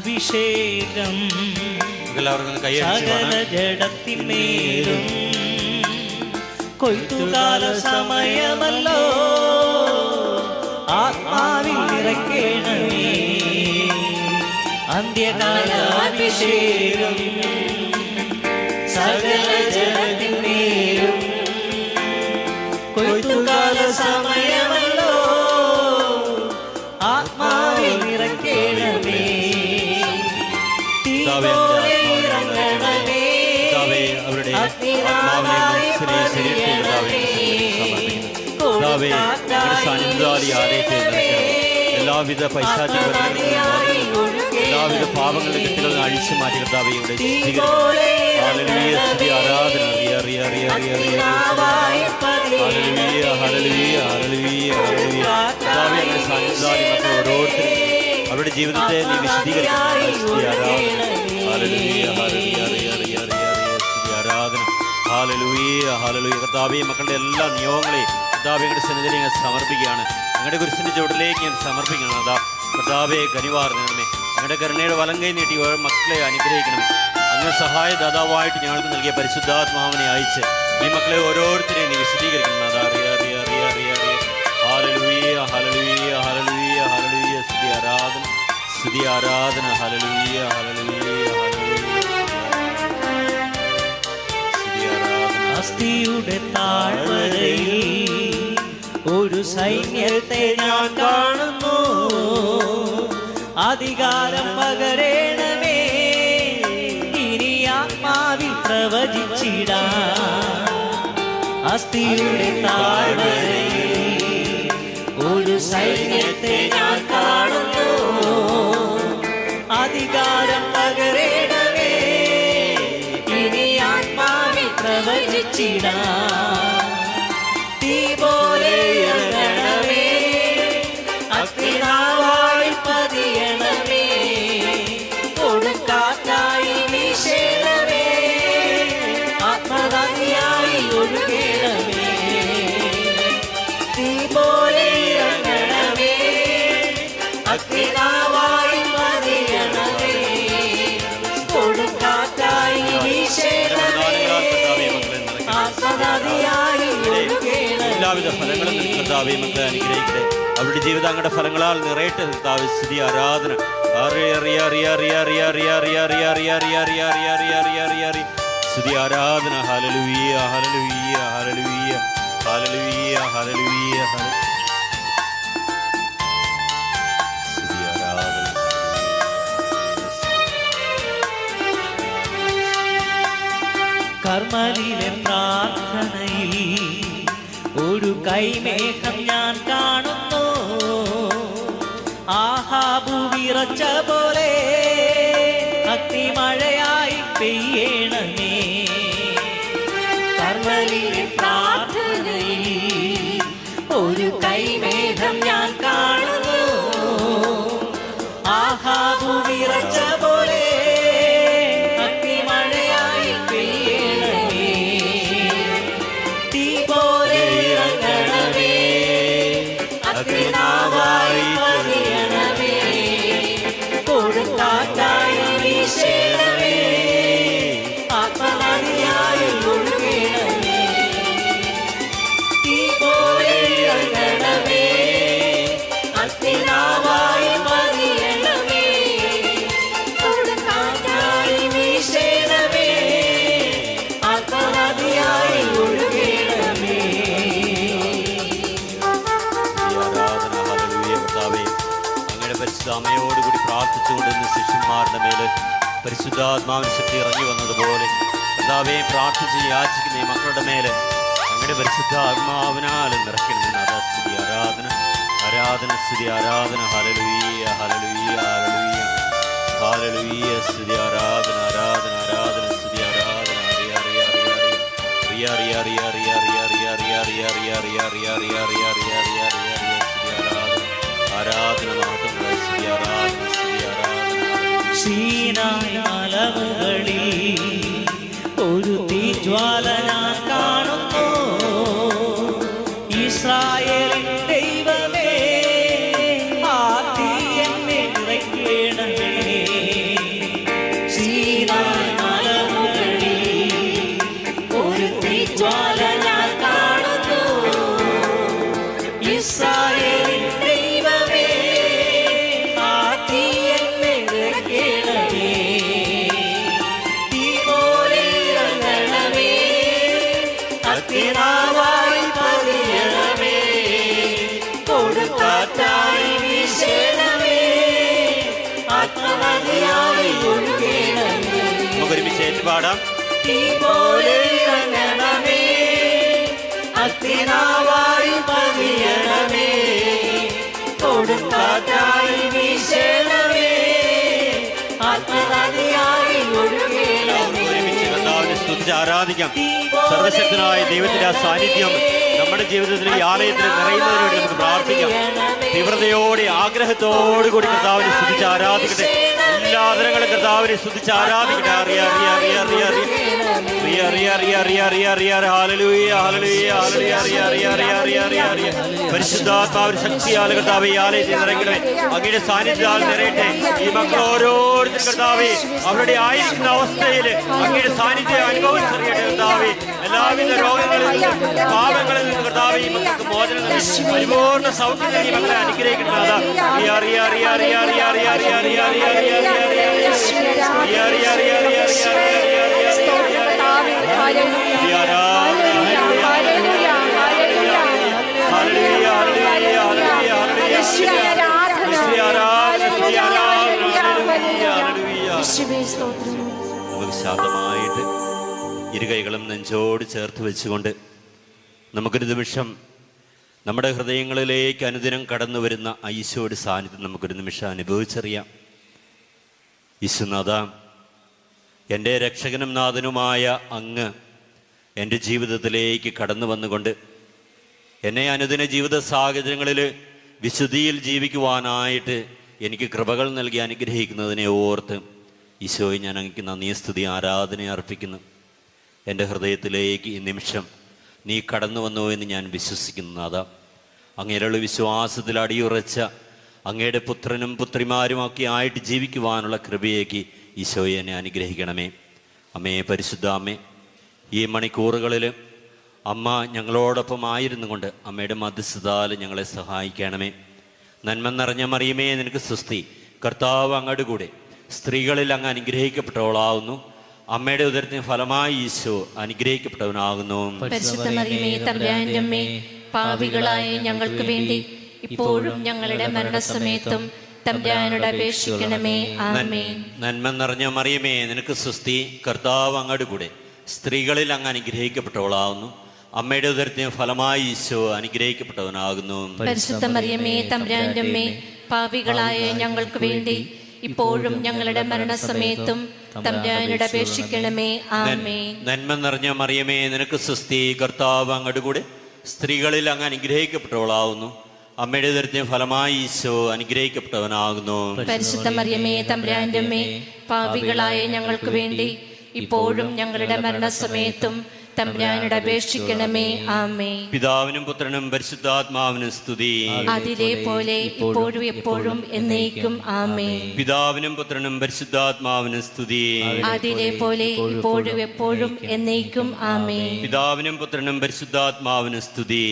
അഭിഷേകം സകല ജഡത്തിന്മേലും കൊയ്ത്തുകാല സമയമല്ലോ ആത്മാവിൽ നിറയ്ക്കണമേ അന്ത്യകാല അഭിഷേകം സകല ജഡത്തിന്മേലും കൊയ്ത്തുകാല സമയമല്ലോ ആത്മാവിൽ നിറയ്ക്കണമേ എല്ലാവിധ പൈശാചിക എല്ലാവിധ പാപങ്ങളുടെ കെട്ടുകൾ അഴിച്ചു മാറ്റി കർത്താവയുടെ ഓരോരുത്തരും അവരുടെ ജീവിതത്തെ നീ ആരാധന. Hallelujah hallelujah. കർത്താവേ, മക്കളുടെ എല്ലാ നിയോഗങ്ങളെയും കർത്താവയുടെ സന്നിധിയിൽ ഞാൻ സമർപ്പിക്കുകയാണ്. ഞങ്ങളുടെ കുരിശിന്റെ ചുവട്ടിലേക്ക് ഞാൻ സമർപ്പിക്കണം. കർത്താവേ, കനിവാർന്നേ ഞങ്ങളുടെ കരുണയുടെ വലം കൈ നീട്ടി മക്കളെ അനുഗ്രഹിക്കണമേ. അങ്ങ് സഹായദാതാവായിട്ട് ഞങ്ങൾക്ക് നൽകിയ പരിശുദ്ധാത്മാവിനെ അയച്ച് ഈ മക്കളെ ഓരോരുത്തരെയും നീ വിശദീകരിക്കണം. ഹല്ലേലൂയ ഹല്ലേലൂയ ഹല്ലേലൂയ ഹല്ലേലൂയ. സ്തുതി ആരാധന സ്തുതി ആരാധന. ഹല്ലേലൂയ ഹല്ലേലൂയ ഹല്ലേലൂയ. അസ്ഥിയുടെ താഴ്വരയിൽ ഒരു സൈന്യത്തെ ഞാൻ കാണുന്നു. അധികാരം പകരണമേ ഇനി ആത്മാവിൽ പ്രവചിച്ചിടാം. അസ്ഥിയുടെ താഴ്വരയിൽ ഒരു സൈന്യത്തെ ഞാൻ കാണുന്നു. അധികാരം പകരണമേ ഇനി ആത്മാവിൽ പ്രവചിച്ചിടാം. തീ പോലെ ഇറങ്ങണമേ അഗ്നിനാവായി പതിയണമേ കൊടുങ്കാറ്റായി വീശണമേ ആത്മനദിയായി ഒഴുകണമേ. തീ പോലെ ഇറങ്ങണമേ അഗ്നിനാവായി പതിയണമേ കൊടുങ്കാറ്റായി വീശണമേ ആത്മനദിയായി ഒഴുകണമേ. എല്ലാവിധ ഫലങ്ങളും കർത്താവേ മക്കളെ അനുഗ്രഹിക്കട്ടെ. അവരുടെ ജീവിതം അങ്ങയുടെ ഫലങ്ങളാൽ നിറയട്ടെ കർത്താവേ. സ്തുതി ആരാധന. സ്തുതി ആരാധന. ഹല്ലേലൂയ ഹല്ലേലൂയ ഹല്ലേലൂയ ഹല്ലേലൂയ ഹല്ലേലൂയ. സ്തുതി ആരാധന. കർമ്മലിലെ പ്രാർത്ഥനയിൽ ഒരു കൈമേഘം ഞാൻ കാണുന്നു. ആഹാബു വിറച്ച പോലെ അഗ്നിമഴയായി പെയ്യണമേ. കർമ്മലിലെ പ്രാർത്ഥനയിൽ ഒരു കൈമേഘം ഞാൻ കാണുന്നു. ആഹാബു വിറച്ച പോലെ അഗ്നിമഴയായി പെയ്യണമേ. തീ പോലെ ഇറങ്ങണമേ അഗ്നിനാവായി പതിയണമേ കൊടുങ്കാറ്റായി വീശണമേ ആത്മനദിയായി ഒഴുകണമേ. തീ പോലെ ഇറങ്ങണമേ അഗ്നിനാവായി പതിയണമേ കൊടുങ്കാറ്റായി വീശണമേ ആത്മനദിയായി ഒഴുകണമേ. അങ്ങയുടെ പരിശുദ്ധാമയോടുകൂടി പ്രാർത്ഥിച്ചുകൊണ്ടിരുന്ന ശിഷ്യന്മാരുടെ മേല് പരിശുദ്ധാത്മാവിന് ശക്തി ഇറങ്ങി വന്നതുപോലെ കർത്താവേ പ്രാർത്ഥിച്ച് യാചിക്കുന്ന ഈ മക്കളുടെ മേല് അങ്ങയുടെ പരിശുദ്ധാത്മാവിനാൽ നിറയ്ക്കണമെന്ന്. അതാ സ്തുതി ആരാധന ആരാധന സ്തുതി ആരാധന. ഹല്ലേലൂയ ഹല്ലേലൂയ ഹല്ലേലൂയ ഹല്ലേലൂയ. സ്തുതി ആരാധന ആരാധന ആരാധന സ്തുതി ആരാധന. സീനായി മലമുകളിൽ ഒരു തീജ്വാല ഞാൻ കാണുന്നു. ഇസ്രായേലിൻ ദൈവമേ ആ തീ എന്നെ നിറയ്ക്കണമേ. പാടാം. തീ പോലെ ഇറങ്ങണമേ, അഗ്നിനാവായി പതിയണമേ, കൊടുങ്കാറ്റായി വീശണമേ, ആത്മനദിയായി ഒഴുകണമേ. കർത്താവിനെ സ്തുതിച്ച് ആരാധിക്കാം. സർവശക്തനായ ദൈവത്തിന്റെ ആ സാന്നിധ്യം നമ്മുടെ ജീവിതത്തിൽ ഈ ആലയത്തിൽ നിറയുന്നതിന് വേണ്ടി നമുക്ക് പ്രാർത്ഥിക്കാം. തീവ്രതയോടെ ആഗ്രഹത്തോടു കൂടി കർത്താവിനെ സ്തുതിച്ച് ആരാധിക്കട്ടെ. എല്ലാ ആദരങ്ങളും കർത്താവിനെ സ്തുതിച്ച് ആരാധിക്കട്ടെ. പരിശുദ്ധാത്മാവിന്റെ ശക്തിയാൽ കർത്താവേ ഈ ആലയത്തിൽ നിറയ്ക്കണമേ. അങ്ങയുടെ സാന്നിധ്യത്താൽ നിറയട്ടെ. ഈ മക്കൾ ഓരോരുത്തരും കർത്താവേ അവരുടെ ആയിരിക്കുന്ന അവസ്ഥയിൽ അങ്ങയുടെ സാന്നിധ്യം അനുഭവിച്ചറിയട്ടെ. കർത്താവേ എല്ലാവിധ രോഗങ്ങളിൽ നിന്നും പാപങ്ങളിൽ നിന്നും കർത്താവേ ഈ മക്കൾക്ക് മോചനം നൽകി പരിപൂർണ്ണ സൗഖ്യം ഈ മക്കളെ അനുഗ്രഹിക്കട്ടെ. നമുക്ക് ശാന്തമായിട്ട് ഇരുകൈകളും നെഞ്ചോട് ചേർത്ത് വെച്ചുകൊണ്ട് നമുക്കൊരു നിമിഷം നമ്മുടെ ഹൃദയങ്ങളിലേക്ക് അനുദിനം കടന്നു വരുന്ന ഈശോയുടെ സാന്നിധ്യം നമുക്കൊരു നിമിഷം അനുഭവിച്ചറിയാം. ഈശോനാഥ, എൻ്റെ രക്ഷകനും നാഥനുമായ അങ്ങ് എൻ്റെ ജീവിതത്തിലേക്ക് കടന്നു വന്നുകൊണ്ട് എന്നെ അനുദിന ജീവിത സാഹചര്യങ്ങളിൽ വിശുദ്ധിയിൽ ജീവിക്കുവാനായിട്ട് എനിക്ക് കൃപകൾ നൽകി അനുഗ്രഹിക്കുന്നതിനെ ഓർത്ത് ഈശോയെ ഞാൻ അങ്ങേക്ക് നന്ദി, സ്തുതി, ആരാധന അർപ്പിക്കുന്നു. എൻ്റെ ഹൃദയത്തിലേക്ക് ഈ നിമിഷം നീ കടന്നു വന്നു എന്ന് ഞാൻ വിശ്വസിക്കുന്നു. നാഥ, അങ്ങേലുള്ള വിശ്വാസത്തിൽ അടിയുറച്ച അങ്ങയുടെ പുത്രനും പുത്രിമാരുമൊക്കെ ആയിട്ട് ജീവിക്കുവാനുള്ള കൃപയേക്ക് ഈശോയെ എന്നെ അനുഗ്രഹിക്കണമേ. അമ്മേ, പരിശുദ്ധ അമ്മേ, ഈ മണിക്കൂറുകളിൽ അമ്മ ഞങ്ങളോടൊപ്പം ആയിരുന്നു കൊണ്ട് അമ്മയുടെ മധ്യസ്ഥതാൽ ഞങ്ങളെ സഹായിക്കണമേ. നന്മ നിറഞ്ഞ മറിയമേ, നിനക്ക് സ്തുതി. കർത്താവ് അങ്ങയുടെ കൂടെ സ്ത്രീകളിൽ അങ്ങ് അനുഗ്രഹിക്കപ്പെട്ടവളാവുന്നു. അമ്മയുടെ ഉദരത്തിന് ഫലമായി ഈശോ അനുഗ്രഹിക്കപ്പെട്ടവനാകുന്നു. പരിശുദ്ധ മറിയമേ, തമ്പുരാന്റെ അമ്മേ, പാപികളായ ഞങ്ങൾക്ക് വേണ്ടി ഇപ്പോഴും ഞങ്ങളുടെ മരണസമയത്തും തമ്പുരാനോട് അപേക്ഷിക്കണമേ. ആമേൻ. നന്മ നിറഞ്ഞ മറിയമേ, നിനക്ക് സ്തുതി. കർത്താവ് അങ്ങയുടെ കൂടെ സ്ത്രീകളിൽ അങ്ങ് അനുഗ്രഹിക്കപ്പെട്ടവളാവുന്നു. അമ്മയുടെ ഉദരത്തിന് ഫലമായി ഈശോ അനുഗ്രഹിക്കപ്പെട്ടവനാകുന്നു. പരിശുദ്ധ മറിയമേ, തമ്പുരാന്റെ അമ്മേ, പാപികളായ ഞങ്ങൾക്ക് വേണ്ടി ഇപ്പോഴും ഞങ്ങളുടെ മരണസമയത്തും തമ്പുരാനോട് അപേക്ഷിക്കണമേ. ആമേൻ. നന്മ നിറഞ്ഞ മറിയമേ, നിനക്ക് സ്തുതി. കർത്താവ് അങ്ങയുടെ കൂടെ സ്ത്രീകളിൽ അങ്ങ് അനുഗ്രഹിക്കപ്പെട്ടവളാവുന്നു. അമ്മയുടെ ഉദരത്തിന് ഫലമായി ഈശോ അനുഗ്രഹിക്കപ്പെട്ടവനാകുന്നു. പരിശുദ്ധ മറിയമേ, തമ്പുരാന്റെ അമ്മേ, പാപികളായ ഞങ്ങൾക്ക് വേണ്ടി ഇപ്പോഴും ഞങ്ങളുടെ മരണസമയത്തും തമ്പുരാനോട് അപേക്ഷിക്കണമേ. ആമേൻ. പിതാവിനും പുത്രനും പരിശുദ്ധാത്മാവിനും സ്തുതി. അതിലെ പോലെ ഇപ്പോഴും എപ്പോഴും എന്നേക്കും. ആമേൻ. പിതാവിനും പുത്രനും പരിശുദ്ധാത്മാവിനും സ്തുതി. അതിലെ പോലെ ഇപ്പോഴും എപ്പോഴും എന്നേക്കും. ആമേൻ. പിതാവിനും പുത്രനും പരിശുദ്ധാത്മാവിനും സ്തുതി.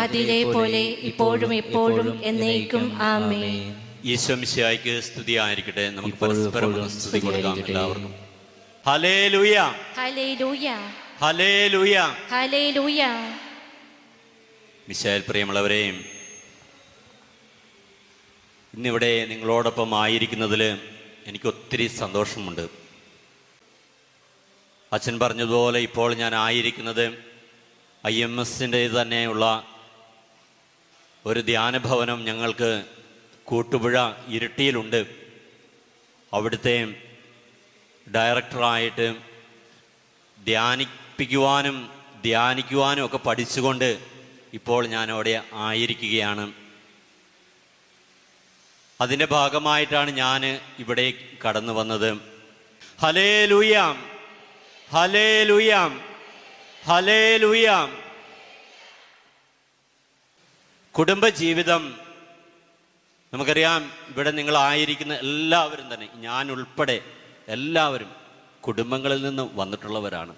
അതിലെ പോലെ ഇപ്പോഴും എപ്പോഴും എന്നേക്കും. ആമേൻ. ഈശോ മിശിഹായ്ക്ക് സ്തുതിയായിരിക്കട്ടെ. നമുക്ക് പരസ്പരം സ്തുതി കൊടുക്കാം എല്ലാവർക്കും. ഹല്ലേലൂയ, ഹല്ലേലൂയ, ഹല്ലേലൂയ, ഹല്ലേലൂയ. മിശിഹായിൽ പ്രിയമുള്ളവരെയും, ഇന്നിവിടെ നിങ്ങളോടൊപ്പം ആയിരിക്കുന്നതിൽ എനിക്ക് ഒത്തിരി സന്തോഷമുണ്ട്. അച്ഛൻ പറഞ്ഞതുപോലെ ഇപ്പോൾ ഞാൻ ആയിരിക്കുന്നത് IMSൻ്റെ തന്നെയുള്ള ഒരു ധ്യാനഭവനം ഞങ്ങൾക്ക് കൂട്ടുപുഴ ഇരിട്ടിയിലുണ്ട്. അവിടുത്തെ ഡയറക്ടറായിട്ട് ധ്യാനിക്കുവാനും ഒക്കെ പഠിച്ചുകൊണ്ട് ഇപ്പോൾ ഞാൻ അവിടെ ആയിരിക്കുകയാണ്. അതിൻ്റെ ഭാഗമായിട്ടാണ് ഞാൻ ഇവിടെ കടന്നു വന്നത്. ഹല്ലേലൂയ, ഹല്ലേലൂയ, ഹല്ലേലൂയ. കുടുംബജീവിതം നമുക്കറിയാം. ഇവിടെ നിങ്ങളായിരിക്കുന്ന എല്ലാവരും തന്നെ, ഞാൻ ഉൾപ്പെടെ എല്ലാവരും കുടുംബങ്ങളിൽ നിന്ന് വന്നിട്ടുള്ളവരാണ്.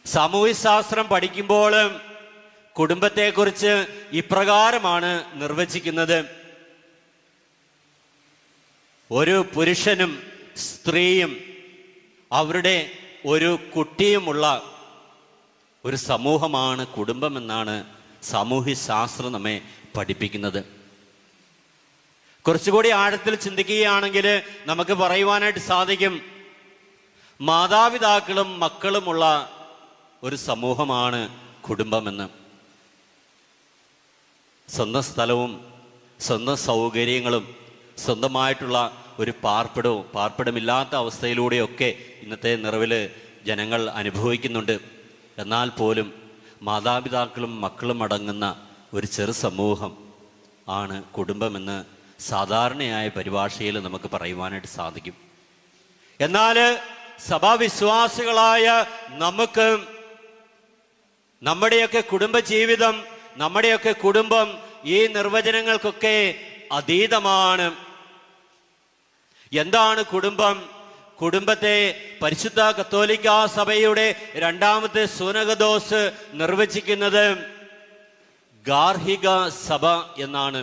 സാമൂഹ്യശാസ്ത്രം പഠിക്കുമ്പോൾ കുടുംബത്തെക്കുറിച്ച് ഇപ്രകാരമാണ് നിർവചിക്കുന്നത്: ഒരു പുരുഷനും സ്ത്രീയും അവരുടെ ഒരു കുട്ടിയുമുള്ള ഒരു സമൂഹമാണ് കുടുംബമെന്നാണ് സാമൂഹ്യശാസ്ത്രം നമ്മെ പഠിപ്പിക്കുന്നത്. കുറച്ചുകൂടി ആഴത്തിൽ ചിന്തിക്കുകയാണെങ്കിൽ നമുക്ക് പറയുവാനായിട്ട് സാധിക്കും, മാതാപിതാക്കളും മക്കളുമുള്ള ഒരു സമൂഹമാണ് കുടുംബമെന്ന്. സ്വന്തം സ്ഥലവും സ്വന്തം സൗകര്യങ്ങളും സ്വന്തമായിട്ടുള്ള ഒരു പാർപ്പിടമില്ലാത്ത അവസ്ഥയിലൂടെയൊക്കെ ഇന്നത്തെ നിറവിൽ ജനങ്ങൾ അനുഭവിക്കുന്നുണ്ട്. എന്നാൽ പോലും മാതാപിതാക്കളും മക്കളും അടങ്ങുന്ന ഒരു ചെറു സമൂഹം ആണ് കുടുംബമെന്ന് സാധാരണയായ പരിഭാഷയിൽ നമുക്ക് പറയുവാനായിട്ട് സാധിക്കും. എന്നാൽ സഭാവിശ്വാസികളായ നമുക്ക് നമ്മുടെയൊക്കെ കുടുംബജീവിതം, നമ്മുടെയൊക്കെ കുടുംബം ഈ നിർവചനങ്ങൾക്കൊക്കെ അതീതമാണ്. എന്താണ് കുടുംബം? കുടുംബത്തെ പരിശുദ്ധ കത്തോലിക്കാ സഭയുടെ രണ്ടാമത്തെ സുനകദോസ് നിർവചിക്കുന്നത് ഗാർഹിക സഭ എന്നാണ്.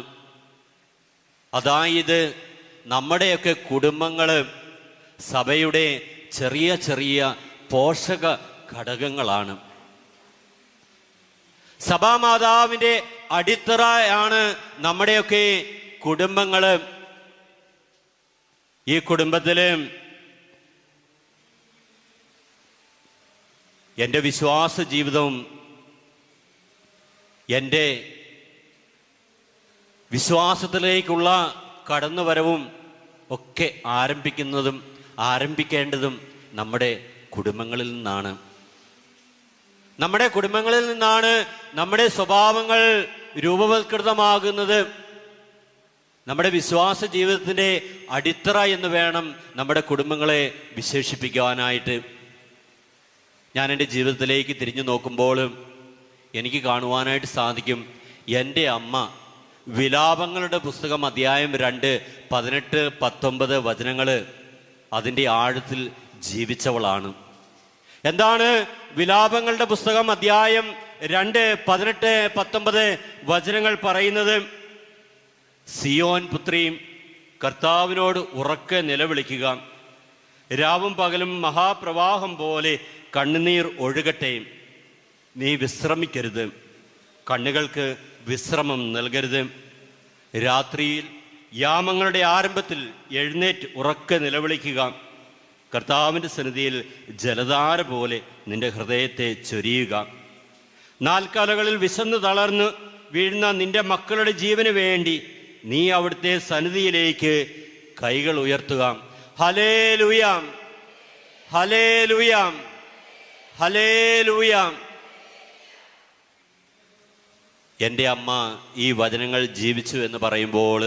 അതായത് നമ്മുടെയൊക്കെ കുടുംബങ്ങള് സഭയുടെ ചെറിയ ചെറിയ പോഷക ഘടകങ്ങളാണ്. സഭാമാതാവിൻ്റെ അടിത്തറയാണ് നമ്മുടെയൊക്കെ കുടുംബങ്ങള്. ഈ കുടുംബത്തില് എൻ്റെ വിശ്വാസ ജീവിതവും എൻ്റെ വിശ്വാസത്തിലേക്കുള്ള കടന്നുവരവും ഒക്കെ ആരംഭിക്കേണ്ടതും നമ്മുടെ കുടുംബങ്ങളിൽ നിന്നാണ്. നമ്മുടെ കുടുംബങ്ങളിൽ നിന്നാണ് നമ്മുടെ സ്വഭാവങ്ങൾ രൂപവത്കൃതമാകുന്നത്. നമ്മുടെ വിശ്വാസ ജീവിതത്തിൻ്റെ അടിത്തറ എന്ന് വേണം നമ്മുടെ കുടുംബങ്ങളെ വിശേഷിപ്പിക്കുവാനായിട്ട്. ഞാൻ എൻ്റെ ജീവിതത്തിലേക്ക് തിരിഞ്ഞു നോക്കുമ്പോൾ എനിക്ക് കാണുവാനായിട്ട് സാധിക്കും, എൻ്റെ അമ്മ വിലാപങ്ങളുടെ പുസ്തകം അധ്യായം 2 18 19 വചനങ്ങൾ അതിൻ്റെ ആഴത്തിൽ ജീവിച്ചവളാണ്. എന്താണ് വിലാപങ്ങളുടെ പുസ്തകം അധ്യായം 2 18 19 വചനങ്ങൾ പറയുന്നത്? സിയോൻ പുത്രിയും കർത്താവിനോട് ഉറക്കെ നിലവിളിക്കുക, രാവും പകലും മഹാപ്രവാഹം പോലെ കണ്ണുനീർ ഒഴുകട്ടെ. നീ വിശ്രമിക്കരുത്, കണ്ണുകൾക്ക് വിശ്രമം നൽകരുത്. രാത്രിയിൽ യാമങ്ങളുടെ ആരംഭത്തിൽ എഴുന്നേറ്റ് ഉറക്കെ നിലവിളിക്കുക, കർത്താവിൻ്റെ സന്നിധിയിൽ ജലധാര പോലെ നിന്റെ ഹൃദയത്തെ ചൊരിയുക. നാൽക്കാലകളിൽ വിശന്ന് തളർന്ന് വീഴുന്ന നിന്റെ മക്കളുടെ ജീവന് വേണ്ടി നീ അവിടുത്തെ സന്നിധിയിലേക്ക് കൈകൾ ഉയർത്തുക. ഹല്ലേലൂയ, ഹല്ലേലൂയ, ഹല്ലേലൂയ. എൻ്റെ അമ്മ ഈ വചനങ്ങൾ ജീവിച്ചു എന്ന് പറയുമ്പോൾ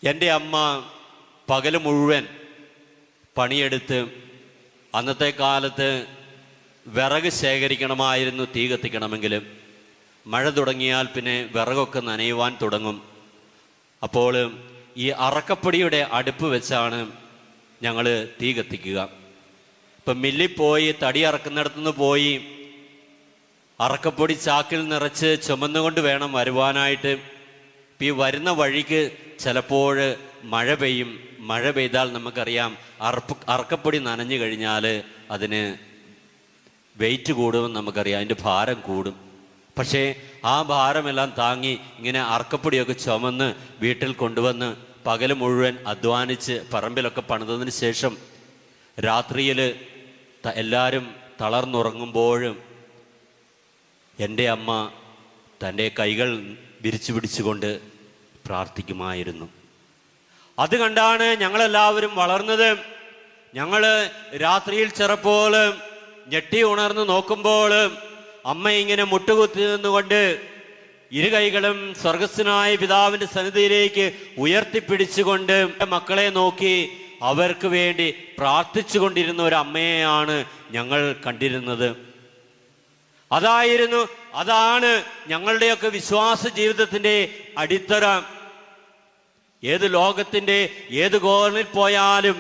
എൻ്റെ അമ്മ പകൽ മുഴുവൻ പണിയെടുത്ത്, അന്നത്തെ കാലത്ത് വിറക് ശേഖരിക്കണമായിരുന്നു തീ കത്തിക്കണമെങ്കിൽ. മഴ തുടങ്ങിയാൽ പിന്നെ വിറകൊക്കെ നനയുവാൻ തുടങ്ങും. അപ്പോൾ ഈ അറക്കപ്പൊടിയുടെ അടുപ്പ് വെച്ചാണ് ഞങ്ങൾ തീ കത്തിക്കുക. ഇപ്പം മില്ലിൽ പോയി തടി അറക്കുന്നിടത്തുനിന്ന് പോയി അറക്കപ്പൊടി ചാക്കിൽ നിറച്ച് ചുമന്നുകൊണ്ട് വേണം വരുവാനായിട്ട്. ഈ വരുന്ന വഴിക്ക് ചിലപ്പോൾ മഴ പെയ്യും. മഴ പെയ്താൽ നമുക്കറിയാം അറക്കപ്പൊടി നനഞ്ഞു കഴിഞ്ഞാൽ അതിന് വെയിറ്റ് കൂടുമെന്ന് നമുക്കറിയാം, അതിൻ്റെ ഭാരം കൂടും. പക്ഷേ ആ ഭാരമെല്ലാം താങ്ങി ഇങ്ങനെ അറക്കപ്പൊടിയൊക്കെ ചുമന്ന് വീട്ടിൽ കൊണ്ടുവന്ന് പകൽ മുഴുവൻ അധ്വാനിച്ച് പറമ്പിലൊക്കെ പണിതതിന് ശേഷം രാത്രിയിൽ എല്ലാവരും തളർന്നുറങ്ങുമ്പോഴും എൻ്റെ അമ്മ തൻ്റെ കൈകൾ വിരിച്ചു പിടിച്ചുകൊണ്ട് പ്രാർത്ഥിക്കുമായിരുന്നു. അത് കണ്ടാണ് ഞങ്ങളെല്ലാവരും വളർന്നത്. ഞങ്ങൾ രാത്രിയിൽ ചിലപ്പോൾ ഞെട്ടി ഉണർന്ന് നോക്കുമ്പോൾ അമ്മ ഇങ്ങനെ മുട്ടുകുത്തി നിന്നുകൊണ്ട് ഇരു കൈകളും സ്വർഗസ്ഥനായ പിതാവിൻ്റെ സന്നിധിയിലേക്ക് ഉയർത്തിപ്പിടിച്ചുകൊണ്ട് മക്കളെ നോക്കി അവർക്ക് വേണ്ടി പ്രാർത്ഥിച്ചു കൊണ്ടിരുന്ന ഒരു അമ്മയെയാണ് ഞങ്ങൾ കണ്ടിരുന്നത്. അതാണ് ഞങ്ങളുടെയൊക്കെ വിശ്വാസ ജീവിതത്തിൻ്റെ അടിത്തറ. ഏത് ലോകത്തിൻ്റെ ഏത് കോണിൽ പോയാലും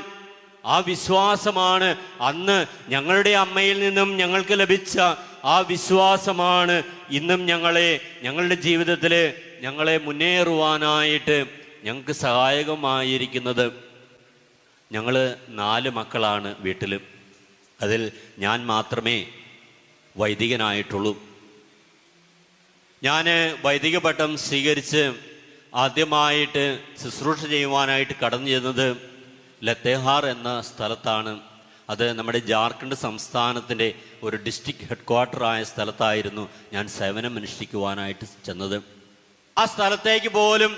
ആ വിശ്വാസമാണ് അന്ന് ഞങ്ങളുടെ അമ്മയിൽ നിന്നും ഞങ്ങൾക്ക് ലഭിച്ച ആ വിശ്വാസമാണ് ഇന്നും ഞങ്ങളുടെ ജീവിതത്തിൽ ഞങ്ങളെ മുന്നേറുവാനായിട്ട് ഞങ്ങൾക്ക് സഹായകമായിരിക്കുന്നത്. ഞങ്ങൾ 4 മക്കളാണ് വീട്ടിൽ. അതിൽ ഞാൻ മാത്രമേ വൈദികനായിട്ടുള്ളൂ. ഞാൻ വൈദിക പട്ടം സ്വീകരിച്ച് ആദ്യമായിട്ട് ശുശ്രൂഷ ചെയ്യുവാനായിട്ട് കടന്നു ചെന്നത് ലത്തേഹാർ എന്ന സ്ഥലത്താണ്. അത് നമ്മുടെ ജാർഖണ്ഡ് സംസ്ഥാനത്തിൻ്റെ ഒരു ഡിസ്ട്രിക്ട് ഹെഡ്ക്വാർട്ടറായ സ്ഥലത്തായിരുന്നു ഞാൻ സേവനമനുഷ്ഠിക്കുവാനായിട്ട് ചെന്നത്. ആ സ്ഥലത്തേക്ക് പോലും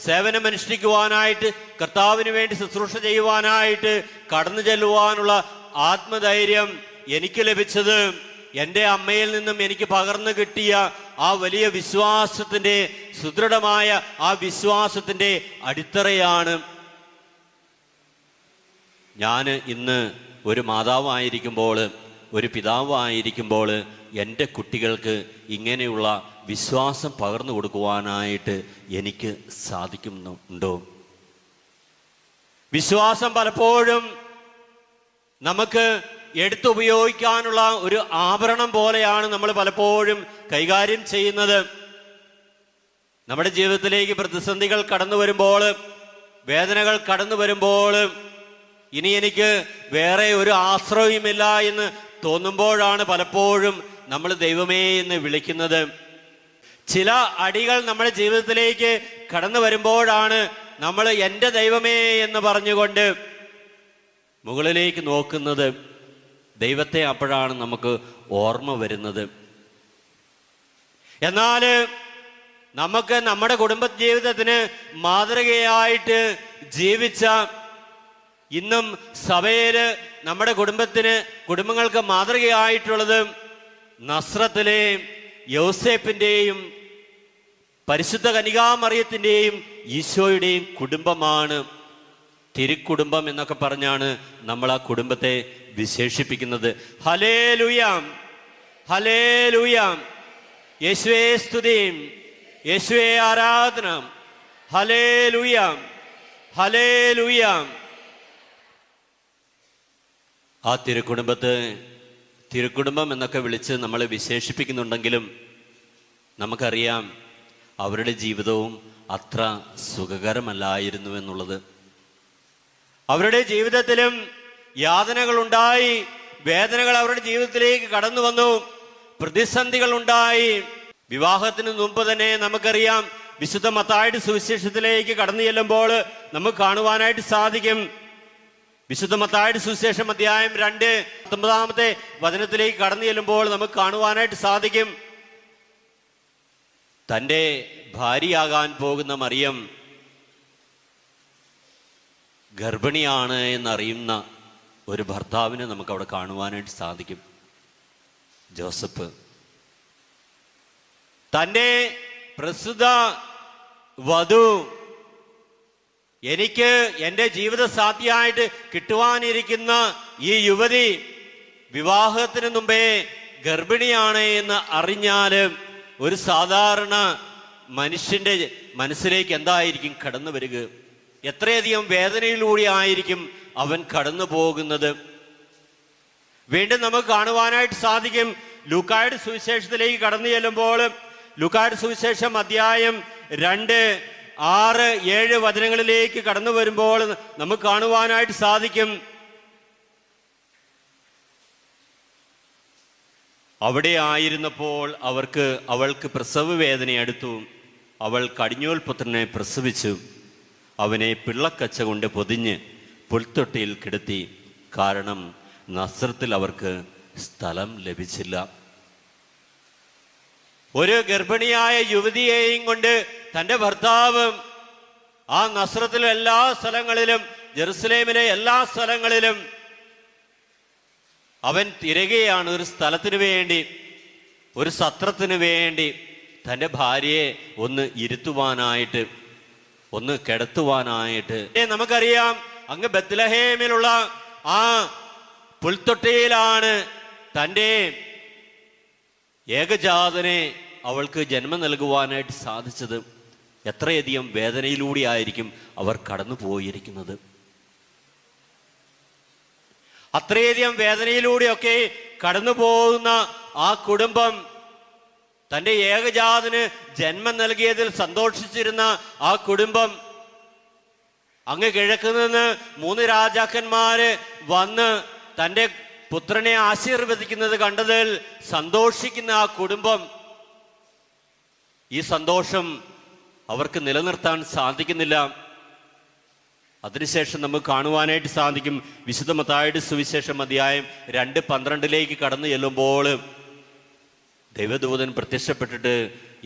സേവനമനുഷ്ഠിക്കുവാനായിട്ട്, കർത്താവിന് വേണ്ടി ശുശ്രൂഷ ചെയ്യുവാനായിട്ട് കടന്നു ചെല്ലുവാനുള്ള ആത്മധൈര്യം എനിക്ക് ലഭിച്ചത് എൻ്റെ അമ്മയിൽ നിന്നും എനിക്ക് പകർന്നു കിട്ടിയ ആ വലിയ വിശ്വാസത്തിൻ്റെ, സുദൃഢമായ ആ വിശ്വാസത്തിൻ്റെ അടിത്തറയാണ്. ഞാൻ ഇന്ന് ഒരു മാതാവായിരിക്കുമ്പോൾ, ഒരു പിതാവായിരിക്കുമ്പോൾ എൻ്റെ കുട്ടികൾക്ക് ഇങ്ങനെയുള്ള വിശ്വാസം പകർന്നു കൊടുക്കുവാനായിട്ട് എനിക്ക് സാധിക്കുന്നുണ്ടോ? വിശ്വാസം പലപ്പോഴും നമുക്ക് എടുത്തുപയോഗിക്കാനുള്ള ഒരു ആഭരണം പോലെയാണ് നമ്മൾ പലപ്പോഴും കൈകാര്യം ചെയ്യുന്നത്. നമ്മുടെ ജീവിതത്തിലേക്ക് പ്രതിസന്ധികൾ കടന്നു വരുമ്പോൾ, വേദനകൾ കടന്നു വരുമ്പോൾ, ഇനി എനിക്ക് വേറെ ഒരു ആശ്രയവുമില്ല എന്ന് തോന്നുമ്പോഴാണ് പലപ്പോഴും നമ്മൾ ദൈവമേ എന്ന് വിളിക്കുന്നത്. ചില അടികൾ നമ്മുടെ ജീവിതത്തിലേക്ക് കടന്നു വരുമ്പോഴാണ് നമ്മൾ എൻ്റെ ദൈവമേ എന്ന് പറഞ്ഞുകൊണ്ട് മുകളിലേക്ക് നോക്കുന്നത്. ദൈവത്തെ അപ്പോഴാണ് നമുക്ക് ഓർമ്മ വരുന്നത്. എന്നാൽ നമുക്ക് നമ്മുടെ കുടുംബ ജീവിതത്തിന് മാതൃകയായിട്ട് ജീവിച്ച, ഇന്നും സഭയിൽ നമ്മുടെ കുടുംബങ്ങൾക്ക് മാതൃകയായിട്ടുള്ളത് നസ്രത്തിലെ യോസേപ്പിൻ്റെയും പരിശുദ്ധ കന്യകാമറിയത്തിൻ്റെയും ഈശോയുടെയും കുടുംബമാണ്. തിരുക്കുടുംബം എന്നൊക്കെ പറഞ്ഞാണ് നമ്മൾ ആ കുടുംബത്തെ വിശേഷിപ്പിക്കുന്നത്. ഹല്ലേലൂയ, ഹല്ലേലൂയ, യേശുവേ സ്തുതി, യേശുവേ ആരാധന, ഹല്ലേലൂയ, ഹല്ലേലൂയ. ആ തിരുക്കുടുംബം എന്നൊക്കെ വിളിച്ച് നമ്മൾ വിശേഷിപ്പിക്കുന്നുണ്ടെങ്കിലും നമുക്കറിയാം അവരുടെ ജീവിതവും അത്ര സുഖകരമല്ലായിരുന്നു എന്നുള്ളത്. അവരുടെ ജീവിതത്തിലും യാതനകൾ ഉണ്ടായി, വേദനകൾ അവരുടെ ജീവിതത്തിലേക്ക് കടന്നു വന്നു, പ്രതിസന്ധികൾ ഉണ്ടായി. വിവാഹത്തിന് മുമ്പ് തന്നെ നമുക്കറിയാം, വിശുദ്ധ മത്തായിയുടെ സുവിശേഷത്തിലേക്ക് കടന്നു ചെല്ലുമ്പോൾ നമുക്ക് കാണുവാനായിട്ട് സാധിക്കും. വിശുദ്ധ മത്തായിയുടെ സുവിശേഷം അധ്യായം 2:19 വചനത്തിലേക്ക് കടന്നു ചെല്ലുമ്പോൾ നമുക്ക് കാണുവാനായിട്ട് സാധിക്കും, തൻ്റെ ഭാര്യയാകാൻ പോകുന്ന മറിയം ഗർഭിണിയാണ് എന്നറിയുന്ന ഒരു ഭർത്താവിനെ നമുക്ക് അവിടെ കാണുവാനായിട്ട് സാധിക്കും. ജോസഫ് തൻ്റെ പ്രസ്തുത വധു, എനിക്ക് എൻ്റെ ജീവിത സാധ്യമായിട്ട് കിട്ടുവാനിരിക്കുന്ന ഈ യുവതി വിവാഹത്തിന് മുമ്പേ ഗർഭിണിയാണ് എന്ന് അറിഞ്ഞാൽ ഒരു സാധാരണ മനുഷ്യന്റെ മനസ്സിലേക്ക് എന്തായിരിക്കും കടന്നു വരിക? എത്രയധികം വേദനയിലൂടെ ആയിരിക്കും അവൻ കടന്നു പോകുന്നത്. വീണ്ടും നമുക്ക് കാണുവാനായിട്ട് സാധിക്കും, ലൂക്കായുടെ സുവിശേഷത്തിലേക്ക് കടന്നു ചെല്ലുമ്പോൾ, ലൂക്കായുടെ സുവിശേഷം അധ്യായം 2:6-7 വചനങ്ങളിലേക്ക് കടന്നു വരുമ്പോൾ നമുക്ക് കാണുവാനായിട്ട് സാധിക്കും, അവിടെ ആയിരുന്നപ്പോൾ അവൾക്ക് പ്രസവ വേദന എടുത്തു. അവൾ കടിഞ്ഞൂൽ പുത്രനെ പ്രസവിച്ചു. അവനെ പിള്ളക്കച്ച കൊണ്ട് പൊതിഞ്ഞ് പുൽത്തൊട്ടിയിൽ കിടത്തി. കാരണം നസ്രത്തിൽ അവർക്ക് സ്ഥലം ലഭിച്ചില്ല. ഒരു ഗർഭിണിയായ യുവതിയെയും കൊണ്ട് തൻ്റെ ഭർത്താവ് ആ നസ്രത്തിലെ എല്ലാ സ്ഥലങ്ങളിലും, ജെറുസലേമിലെ എല്ലാ സ്ഥലങ്ങളിലും അവൻ തിരയുകയാണ്. ഒരു സ്ഥലത്തിന് വേണ്ടി, ഒരു സത്രത്തിന് വേണ്ടി തൻ്റെ ഭാര്യയെ ഒന്ന് ഇരുത്തുവാനായിട്ട്, ഒന്ന് കിടത്തുവാനായിട്ട്. നമുക്കറിയാം, അങ്ങ് ബത്ലഹേമിലുള്ള ആ പുൽത്തൊട്ടിയിലാണ് തൻ്റെ ഏകജാതനെ അവൾക്ക് ജന്മം നൽകുവാനായിട്ട് സാധിച്ചത്. എത്രയധികം വേദനയിലൂടെ ആയിരിക്കും അവർ കടന്നു പോയിരിക്കുന്നത്. അത്രയധികം വേദനയിലൂടെയൊക്കെ കടന്നു പോകുന്ന ആ കുടുംബം, തൻ്റെ ഏകജാതന് ജന്മം നൽകിയതിൽ സന്തോഷിച്ചിരുന്ന ആ കുടുംബം, അങ്ങ് കിഴക്ക് നിന്ന് 3 രാജാക്കന്മാര് വന്ന് തൻ്റെ പുത്രനെ ആശീർവദിക്കുന്നത് കണ്ടതിൽ സന്തോഷിക്കുന്ന ആ കുടുംബം, ഈ സന്തോഷം അവർക്ക് നിലനിർത്താൻ സാധിക്കുന്നില്ല. അതിനുശേഷം നമുക്ക് കാണുവാനായിട്ട് സാധിക്കും. വിശുദ്ധ മത്തായിയുടെ സുവിശേഷം അധ്യായം 2:12 കടന്നു ചെല്ലുമ്പോൾ ദൈവദൂതൻ പ്രത്യക്ഷപ്പെട്ടിട്ട്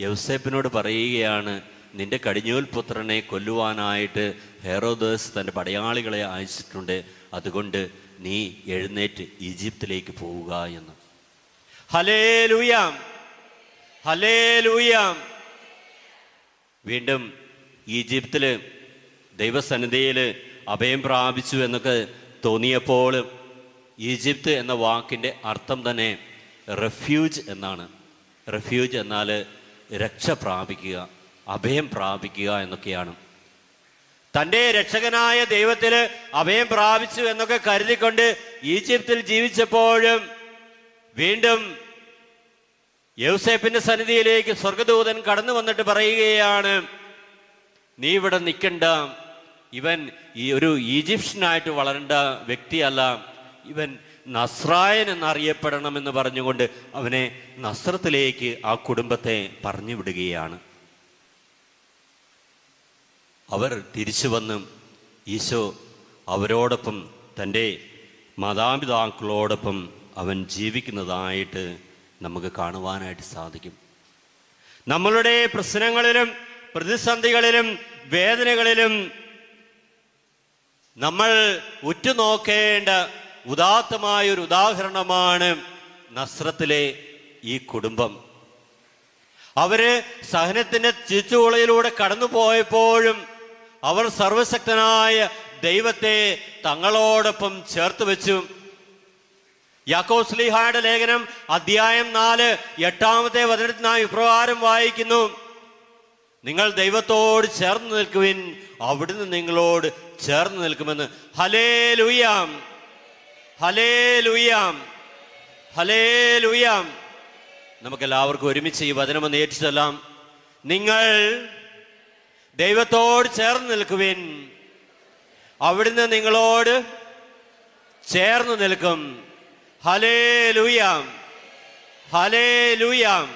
യൗസേപ്പിനോട് പറയുകയാണ്, നിന്റെ കടിഞ്ഞൂൽ പുത്രനെ കൊല്ലുവാനായിട്ട് ഹെറോദസ് തൻ്റെ പടയാളികളെ അയച്ചിട്ടുണ്ട്, അതുകൊണ്ട് നീ എഴുന്നേറ്റ് ഈജിപ്തിലേക്ക് പോവുക എന്ന്. Hallelujah, hallelujah. വീണ്ടും ഈജിപ്തിൽ ദൈവസന്നിധിയിൽ അഭയം പ്രാപിച്ചു എന്നൊക്കെ തോന്നിയപ്പോൾ ഈജിപ്ത് എന്ന വാക്കിൻ്റെ അർത്ഥം തന്നെ റെഫ്യൂജ് എന്നാണ്. റെഫ്യൂജ് എന്നാൽ രക്ഷ പ്രാപിക്കുക, അഭയം പ്രാപിക്കുക എന്നൊക്കെയാണ്. തൻ്റെ രക്ഷകനായ ദൈവത്തിൽ അഭയം പ്രാപിച്ചു എന്നൊക്കെ കരുതിക്കൊണ്ട് ഈജിപ്തിൽ ജീവിച്ചപ്പോഴും വീണ്ടും യൗസേപ്പിന്റെ സന്നിധിയിലേക്ക് സ്വർഗദൂതൻ കടന്നു വന്നിട്ട് പറയുകയാണ്, നീ ഇവിടെ നിൽക്കണ്ട, ഇവൻ ഈ ഒരു ഈജിപ്ഷ്യനായിട്ട് വളരേണ്ട വ്യക്തിയല്ല, ഇവൻ നസ്രായൻ എന്നറിയപ്പെടണമെന്ന് പറഞ്ഞുകൊണ്ട് അവനെ നസ്രത്തിലേക്ക് ആ കുടുംബത്തെ പറഞ്ഞു വിടുകയാണ്. അവർ തിരിച്ചു വന്ന് ഈശോ അവരോടൊപ്പം തൻ്റെ മാതാപിതാക്കളോടൊപ്പം അവൻ ജീവിക്കുന്നതായിട്ട് നമുക്ക് കാണുവാനായിട്ട് സാധിക്കും. നമ്മളുടെ പ്രശ്നങ്ങളിലും പ്രതിസന്ധികളിലും വേദനകളിലും നമ്മൾ ഉറ്റുനോക്കേണ്ട ഉദാത്തമായൊരു ഉദാഹരണമാണ് നസ്രത്തിലെ ഈ കുടുംബം. അവര് സഹനത്തിന്റെ ചീച്ചുകുളയിലൂടെ കടന്നു പോയപ്പോഴും അവർ സർവശക്തനായ ദൈവത്തെ തങ്ങളോടൊപ്പം ചേർത്ത് വെച്ചു. യാക്കോബ് ശ്ലീഹായുടെ ലേഖനം അധ്യായം 4:8 വചനത്തിൽ നാം ഇപ്രകാരം വായിക്കുന്നു, നിങ്ങൾ ദൈവത്തോട് ചേർന്ന് നിൽക്കുവിൻ, അവിടുന്ന് നിങ്ങളോട് ചേർന്ന് നിൽക്കുമെന്ന്. ഹല്ലേലൂയാം, ഹല്ലേലൂയാം, ഹല്ലേലൂയാം. നമുക്കെല്ലാവർക്കും ഒരുമിച്ച് ഈ വചനമൊന്ന് ഏറ്റുചൊല്ലാം. നിങ്ങൾ ദൈവത്തോട് ചേർന്ന് നിൽക്കുവിൻ, അവിടുന്ന് നിങ്ങളോട് ചേർന്ന് നിൽക്കും. ഹല്ലേലൂയാം, ഹല്ലേലൂയാം,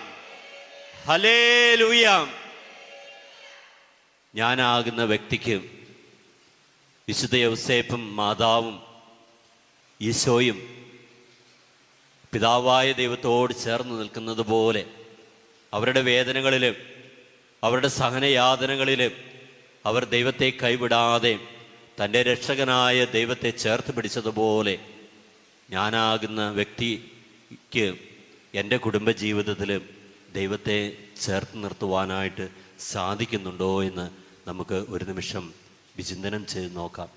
ഹല്ലേലൂയാം. ഞാനാകുന്ന വ്യക്തിക്ക് വിശുദ്ധ യൗസേപ്പും മാതാവും ഈശോയും പിതാവായ ദൈവത്തോട് ചേർന്ന് നിൽക്കുന്നത് പോലെ അവരുടെ വേദനകളിലും അവരുടെ സഹനയാതനകളിലും അവർ ദൈവത്തെ കൈവിടാതെ തൻ്റെ രക്ഷകനായ ദൈവത്തെ ചേർത്ത് പിടിച്ചതുപോലെ ഞാനാകുന്ന വ്യക്തിക്ക് എൻ്റെ കുടുംബജീവിതത്തിൽ ദൈവത്തെ ചേർത്ത് നിർത്തുവാനായിട്ട് സാധിക്കുന്നുണ്ടോ എന്ന് നമുക്ക് ഒരു നിമിഷം വിചിന്തനം ചെയ്ത് നോക്കാം.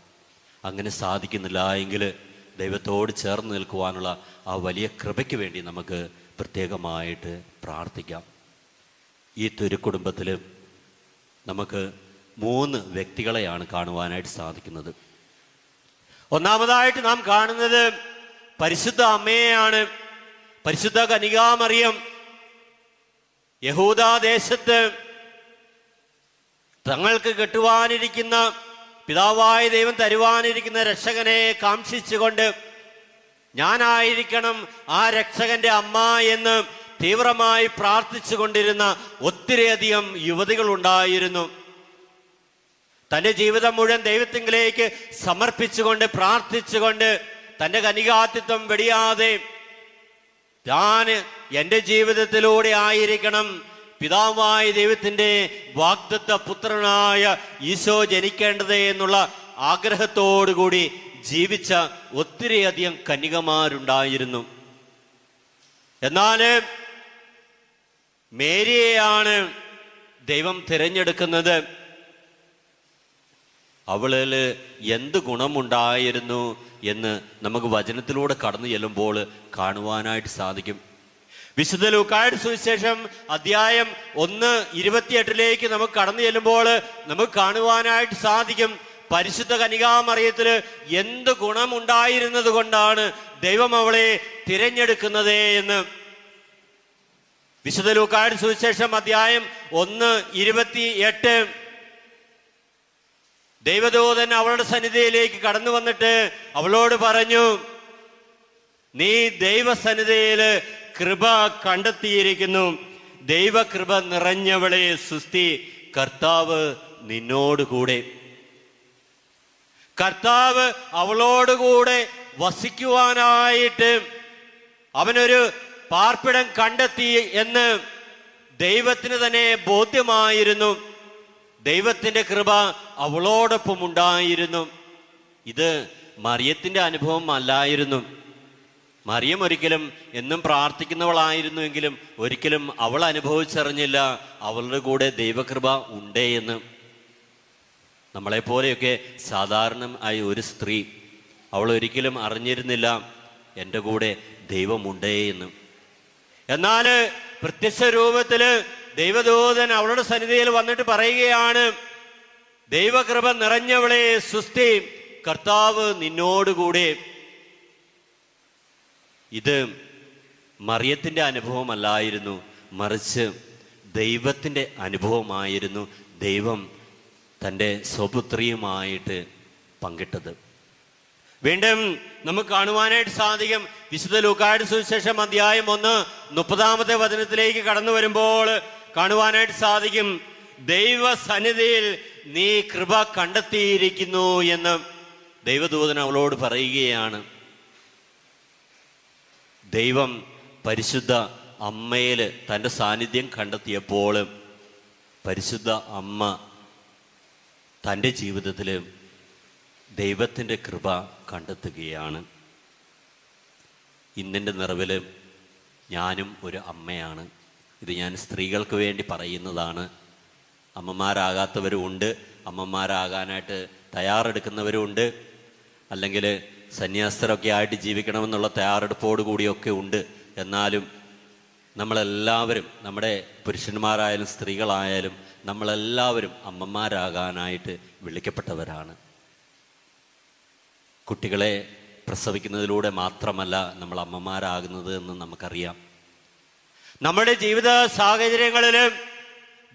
അങ്ങനെ സാധിക്കുന്നില്ല എങ്കിൽ ദൈവത്തോട് ചേർന്ന് നിൽക്കുവാനുള്ള ആ വലിയ കൃപയ്ക്ക് വേണ്ടി നമുക്ക് പ്രത്യേകമായിട്ട് പ്രാർത്ഥിക്കാം. ഈ തിരുക്കുടുംബത്തിൽ നമുക്ക് 3 വ്യക്തികളെയാണ് കാണുവാനായിട്ട് സാധിക്കുന്നത്. ഒന്നാമതായിട്ട് നാം കാണുന്നത് പരിശുദ്ധ അമ്മയെയാണ്. പരിശുദ്ധ കന്യകാമറിയം യഹൂദാദേശത്ത് തങ്ങൾക്ക് കെട്ടുവാനിരിക്കുന്ന പിതാവായ ദൈവം തരുവാനിരിക്കുന്ന രക്ഷകനെ കാംക്ഷിച്ചുകൊണ്ട് ഞാനായിരിക്കണം ആ രക്ഷകന്റെ അമ്മ എന്ന് തീവ്രമായി പ്രാർത്ഥിച്ചു കൊണ്ടിരുന്ന ഒത്തിരിയധികം യുവതികൾ ഉണ്ടായിരുന്നു. തൻ്റെ ജീവിതം മുഴുവൻ ദൈവത്തിങ്കിലേക്ക് സമർപ്പിച്ചുകൊണ്ട് പ്രാർത്ഥിച്ചുകൊണ്ട് തൻ്റെ കന്യകാത്വം വെടിയാതെ താൻ എൻ്റെ ജീവിതത്തിലൂടെ ആയിരിക്കണം പിതാവായ ദൈവത്തിൻ്റെ വാഗ്ദത്ത പുത്രനായ ഈശോ ജനിക്കേണ്ടത് എന്നുള്ള ആഗ്രഹത്തോടുകൂടി ജീവിച്ച ഒത്തിരിയധികം കന്യകമാരുണ്ടായിരുന്നു. എന്നാൽ മേരിയെയാണ് ദൈവം തിരഞ്ഞെടുക്കുന്നത്. അവളിൽ എന്ത് ഗുണമുണ്ടായിരുന്നു എന്ന് നമുക്ക് വചനത്തിലൂടെ കടന്നു ചെല്ലുമ്പോൾ കാണുവാനായിട്ട് സാധിക്കും. വിശുദ്ധ ലൂക്കായുടെ സുവിശേഷം അധ്യായം 1:28 നമുക്ക് കടന്നു ചെല്ലുമ്പോൾ നമുക്ക് കാണുവാനായിട്ട് സാധിക്കും പരിശുദ്ധ കന്യകാമറിയത്തില് എന്ത് ഗുണമുണ്ടായിരുന്നത് കൊണ്ടാണ് ദൈവം അവളെ തിരഞ്ഞെടുക്കുന്നത് എന്ന്. വിശുദ്ധ ലൂക്കായുടെ സുവിശേഷം അധ്യായം 1:28 ദൈവദൂതൻ അവളുടെ സന്നിധിയിലേക്ക് കടന്നു വന്നിട്ട് അവളോട് പറഞ്ഞു, നീ ദൈവസന്നിധിയിൽ കൃപ കണ്ടെത്തിയിരിക്കുന്നു, ദൈവകൃപ നിറഞ്ഞവളെ സുസ്തി, കർത്താവ് നിന്നോടുകൂടെ. കർത്താവ് അവളോടുകൂടെ വസിക്കുവാനായിട്ട് അവനൊരു പാർപ്പിടം കണ്ടെത്തി എന്ന് ദൈവത്തിന് തന്നെ ബോധ്യമായിരുന്നു. ദൈവത്തിന്റെ കൃപ അവളോടൊപ്പം ഉണ്ടായിരുന്നു. ഇത് മറിയത്തിന്റെ അനുഭവം അല്ലായിരുന്നു. മറിയം ഒരിക്കലും എന്നും പ്രാർത്ഥിക്കുന്നവളായിരുന്നുവെങ്കിലും ഒരിക്കലും അവൾ അനുഭവിച്ചറിഞ്ഞില്ല അവളുടെ കൂടെ ദൈവകൃപ ഉണ്ടേ എന്ന്. നമ്മളെപ്പോലെയൊക്കെ സാധാരണ ആയ ഒരു സ്ത്രീ, അവൾ ഒരിക്കലും അറിഞ്ഞിരുന്നില്ല എൻ്റെ കൂടെ ദൈവമുണ്ടേ എന്ന്. എന്നാൽ പ്രത്യക്ഷ രൂപത്തില് ദൈവദൂതൻ അവളുടെ സന്നിധിയിൽ വന്നിട്ട് പറയുകയാണ്, ദൈവകൃപ നിറഞ്ഞവളെ സ്വസ്തി, കർത്താവ് നിന്നോടുകൂടെ. ഇത് മറിയത്തിന്റെ അനുഭവമല്ലായിരുന്നു, മറിച്ച് ദൈവത്തിന്റെ അനുഭവമായിരുന്നു ദൈവം തൻ്റെ സ്വപുത്രിയുമായിട്ട് പങ്കിട്ടത്. വീണ്ടും നമുക്ക് കാണുവാനായിട്ട് സാധിക്കും. വിശുദ്ധ ലൂക്കായുടെ സുവിശേഷം അധ്യായം 1:30 വചനത്തിലേക്ക് കടന്നു വരുമ്പോൾ കാണുവാനായിട്ട് സാധിക്കും, ദൈവ സന്നിധിയിൽ നീ കൃപ കണ്ടെത്തിയിരിക്കുന്നു എന്ന് ദൈവദൂതൻ അവളോട് പറയുകയാണ്. ദൈവം പരിശുദ്ധ അമ്മയിൽ തൻ്റെ സാന്നിധ്യം കണ്ടെത്തിയപ്പോൾ പരിശുദ്ധ അമ്മ തൻ്റെ ജീവിതത്തിൽ ദൈവത്തിൻ്റെ കൃപ കണ്ടെത്തുകയാണ്. ഇന്നിൻ്റെ നിറവിൽ ഞാനും ഒരു അമ്മയാണ്. ഇത് ഞാൻ സ്ത്രീകൾക്ക് വേണ്ടി പറയുന്നതാണ്. അമ്മമാരാകാത്തവരുമുണ്ട്, അമ്മമാരാകാനായിട്ട് തയ്യാറെടുക്കുന്നവരുമുണ്ട്, അല്ലെങ്കിൽ സന്യാസ്തരൊക്കെ ആയിട്ട് ജീവിക്കണമെന്നുള്ള തയ്യാറെടുപ്പോടു കൂടിയൊക്കെ ഉണ്ട്. എന്നാലും നമ്മളെല്ലാവരും, നമ്മുടെ പുരുഷന്മാരായാലും സ്ത്രീകളായാലും നമ്മളെല്ലാവരും അമ്മമാരാകാനായിട്ട് വിളിക്കപ്പെട്ടവരാണ്. കുട്ടികളെ പ്രസവിക്കുന്നതിലൂടെ മാത്രമല്ല നമ്മൾ അമ്മമാരാകുന്നത് എന്ന് നമുക്കറിയാം. നമ്മുടെ ജീവിത സാഹചര്യങ്ങളിൽ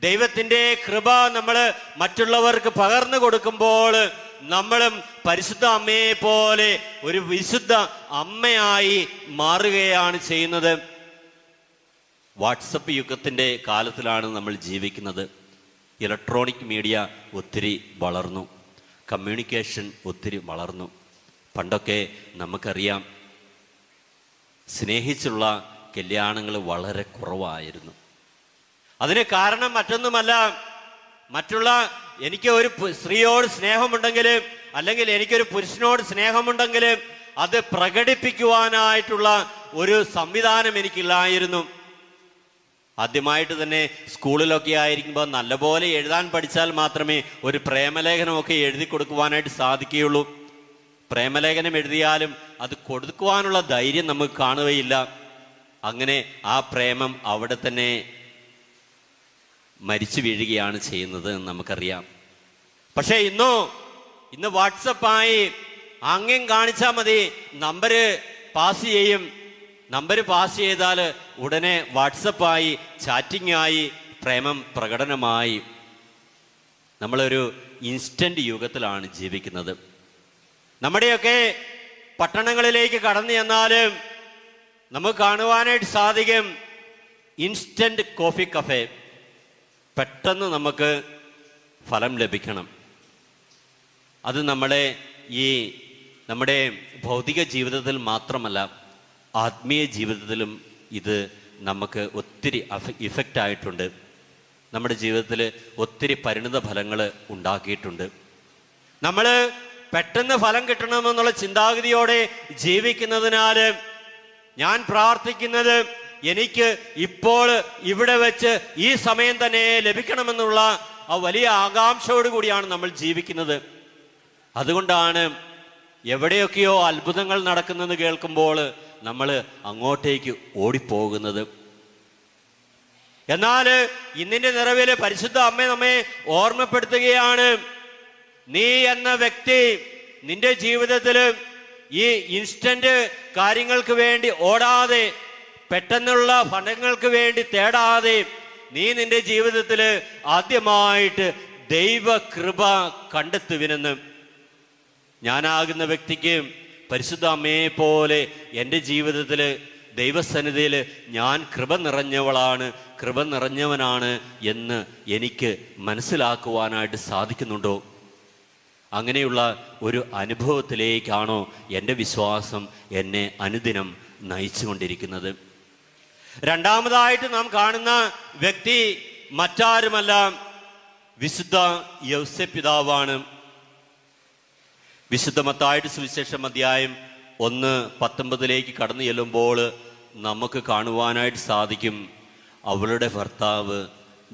ദൈവത്തിൻ്റെ കൃപ നമ്മൾ മറ്റുള്ളവർക്ക് പകർന്നു കൊടുക്കുമ്പോൾ നമ്മളും പരിശുദ്ധ അമ്മയെ പോലെ ഒരു വിശുദ്ധ അമ്മയായി മാറുകയാണ് ചെയ്യുന്നത്. വാട്സപ്പ് യുഗത്തിൻ്റെ കാലത്തിലാണ് നമ്മൾ ജീവിക്കുന്നത്. ഇലക്ട്രോണിക് മീഡിയ ഒത്തിരി വളർന്നു, കമ്മ്യൂണിക്കേഷൻ ഒത്തിരി വളർന്നു. പണ്ടൊക്കെ നമുക്കറിയാം, സ്നേഹിച്ചുള്ള കല്യാണങ്ങൾ വളരെ കുറവായിരുന്നു. അതിന് കാരണം മറ്റൊന്നുമല്ല, എനിക്ക് ഒരു സ്ത്രീയോട് സ്നേഹമുണ്ടെങ്കിൽ അല്ലെങ്കിൽ എനിക്കൊരു പുരുഷനോട് സ്നേഹമുണ്ടെങ്കിൽ അത് പ്രകടിപ്പിക്കുവാനായിട്ടുള്ള ഒരു സംവിധാനം എനിക്കില്ലായിരുന്നു. ആദ്യമായിട്ട് തന്നെ സ്കൂളിലൊക്കെ ആയിരിക്കുമ്പോൾ നല്ലപോലെ എഴുതാൻ പഠിച്ചാൽ മാത്രമേ ഒരു പ്രേമലേഖനമൊക്കെ എഴുതി കൊടുക്കുവാനായിട്ട് സാധിക്കുകയുള്ളൂ. പ്രേമലേഖനം എഴുതിയാലും അത് കൊടുക്കുവാനുള്ള ധൈര്യം നമുക്ക് കാണുകയില്ല. അങ്ങനെ ആ പ്രേമം അവിടെ തന്നെ മരിച്ചു വീഴുകയാണ് ചെയ്യുന്നത് എന്ന് നമുക്കറിയാം. പക്ഷെ ഇന്ന് വാട്സപ്പായി ആംഗ്യം കാണിച്ചാൽ മതി, നമ്പര് പാസ് ചെയ്യും. നമ്പര് പാസ് ചെയ്താൽ ഉടനെ വാട്സപ്പായി, ചാറ്റിംഗ് ആയി, പ്രേമം പ്രകടനമായി. നമ്മളൊരു ഇൻസ്റ്റന്റ് യുഗത്തിലാണ് ജീവിക്കുന്നത്. നമ്മുടെയൊക്കെ പട്ടണങ്ങളിലേക്ക് കടന്നു ചെന്നാൽ നമുക്ക് കാണുവാനായിട്ട് സാധിക്കും ഇൻസ്റ്റന്റ് കോഫി കഫേ. പെട്ടെന്ന് നമുക്ക് ഫലം ലഭിക്കണം. അത് നമ്മുടെ ഭൗതിക ജീവിതത്തിൽ മാത്രമല്ല, ആത്മീയ ജീവിതത്തിലും ഇത് നമുക്ക് ഒത്തിരി ഇഫക്റ്റ് ആയിട്ടുണ്ട്. നമ്മുടെ ജീവിതത്തിൽ ഒത്തിരി പരിണിത ഫലങ്ങൾ ഉണ്ടാക്കിയിട്ടുണ്ട്. നമ്മൾ പെട്ടെന്ന് ഫലം കിട്ടണമെന്നുള്ള ചിന്താഗതിയോടെ ജീവിക്കുന്നതിനാൽ ഞാൻ പ്രാർത്ഥിക്കുന്നത് എനിക്ക് ഇപ്പോൾ ഇവിടെ വെച്ച് ഈ സമയം തന്നെ ലഭിക്കണമെന്നുള്ള ആ വലിയ ആകാംക്ഷയോട് കൂടിയാണ് നമ്മൾ ജീവിക്കുന്നത്. അതുകൊണ്ടാണ് എവിടെയൊക്കെയോ അത്ഭുതങ്ങൾ നടക്കുന്നത് കേൾക്കുമ്പോൾ നമ്മൾ അങ്ങോട്ടേക്ക് ഓടിപ്പോകുന്നത്. എന്നാൽ ഇന്നിന്റെ നിറവിൽ പരിശുദ്ധ അമ്മ നമ്മെ ഓർമ്മപ്പെടുത്തുകയാണ്, നീ എന്ന വ്യക്തി നിന്റെ ജീവിതത്തിൽ ഈ ഇൻസ്റ്റന്റ് കാര്യങ്ങൾക്ക് വേണ്ടി ഓടാതെ, പെട്ടെന്നുള്ള ഫലങ്ങൾക്ക് വേണ്ടി തേടാതെ, നീ നിന്റെ ജീവിതത്തിൽ ആദ്യമായിട്ട് ദൈവകൃപ കണ്ടെത്തുവിനെന്ന്. ഞാനാകുന്ന വ്യക്തിക്ക് പരിശുദ്ധ അമ്മയെ പോലെ എൻ്റെ ജീവിതത്തിൽ ദൈവസന്നിധിയിൽ ഞാൻ കൃപ നിറഞ്ഞവനാണ് എന്ന് എനിക്ക് മനസ്സിലാക്കുവാനായിട്ട് സാധിക്കുന്നുണ്ടോ? അങ്ങനെയുള്ള ഒരു അനുഭവത്തിലേക്കാണോ എൻ്റെ വിശ്വാസം എന്നെ അനുദിനം നയിച്ചുകൊണ്ടിരിക്കുന്നത്? രണ്ടാമതായിട്ട് നാം കാണുന്ന വ്യക്തി മറ്റാരുമല്ല, വിശുദ്ധ യൗസേപ്പ് പിതാവാണ്. വിശുദ്ധ മത്തായിയുടെ സുവിശേഷം അധ്യായം 1:19 കടന്നു ചെല്ലുമ്പോൾ നമുക്ക് കാണുവാനായിട്ട് സാധിക്കും, അവളുടെ ഭർത്താവ്